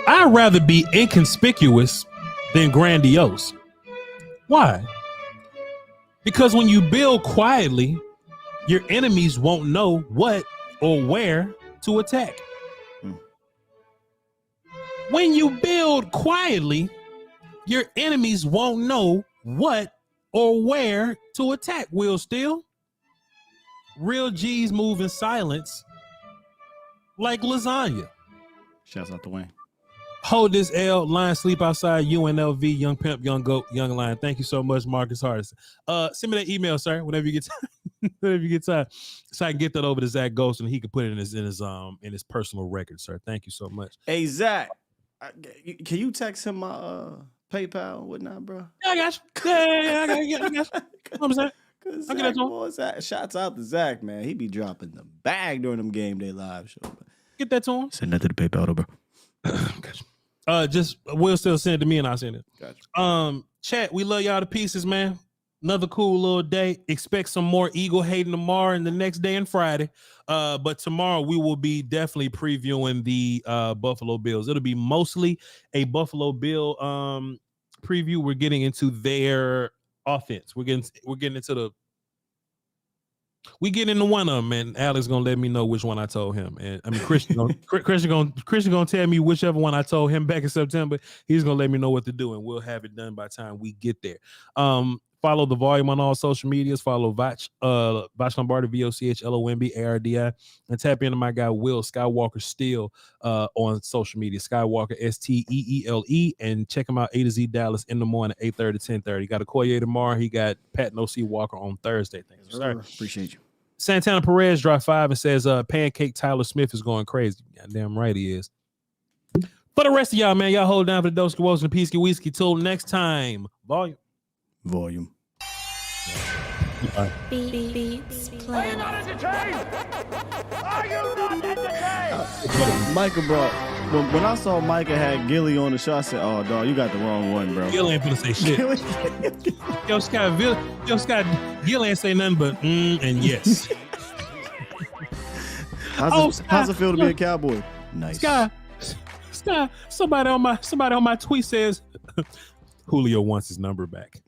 I'd rather be inconspicuous than grandiose. Why? Because when you build quietly, your enemies won't know what or where to attack. When you build quietly, your enemies won't know what or where to attack. Will Steele. Real G's move in silence like lasagna. Shouts out to Wayne. Hold this L, line, sleep outside, UNLV, young pimp, young goat, young lion. Thank you so much, Marcus Hardison. Send me that email, sir, whenever you get time. Whenever you get time, so I can get that over to Zach Ghost and he can put it in his personal record, sir. Thank you so much. Hey, Zach, can you text him my PayPal and whatnot, bro? Yeah, I got you. Yeah, I got you. What I'm saying? I'll get that to him. Zach, shouts out to Zach, man. He be dropping the bag during them game day live show. Get that to him. Send that to the PayPal, though, bro. Gotcha. Just Will Still send it to me and I'll send it. Gotcha. Chat, we love y'all to pieces, man. Another cool little day. Expect some more Eagle hating tomorrow and the next day and Friday. But tomorrow we will be definitely previewing the Buffalo Bills. It'll be mostly a Buffalo Bill preview. We're getting into their offense. We're getting into one of them, and Alex gonna let me know which one I told him. And I mean, Christian gonna tell me whichever one I told him back in September. He's gonna let me know what to do, and we'll have it done by the time we get there. Follow the volume on all social medias. Follow Voch Lombardi, VOCHLOMBARDI, and tap into my guy Will Skywalker Steele on social media. Skywalker STEELE, and check him out A to Z Dallas in the morning, 8:30 to 10:30. Got a Koye tomorrow. He got Pat NOC Walker on Thursday. Thank you, sir. Appreciate you. Santana Perez dropped 5 and says Pancake Tyler Smith is going crazy. Goddamn right he is. For the rest of y'all, man, y'all hold down for the Doski Woes and the Peasky Whiskey. Till next time, volume. Beats Planet. Micah, bro. When I saw Micah had Gilly on the show, I said, "Oh, dog, you got the wrong one, bro." Gilly ain't finna say shit. Scott, Gilly ain't say nothing but and yes. How's it feel to be a Cowboy? Nice. Scott, somebody on my tweet says Julio wants his number back.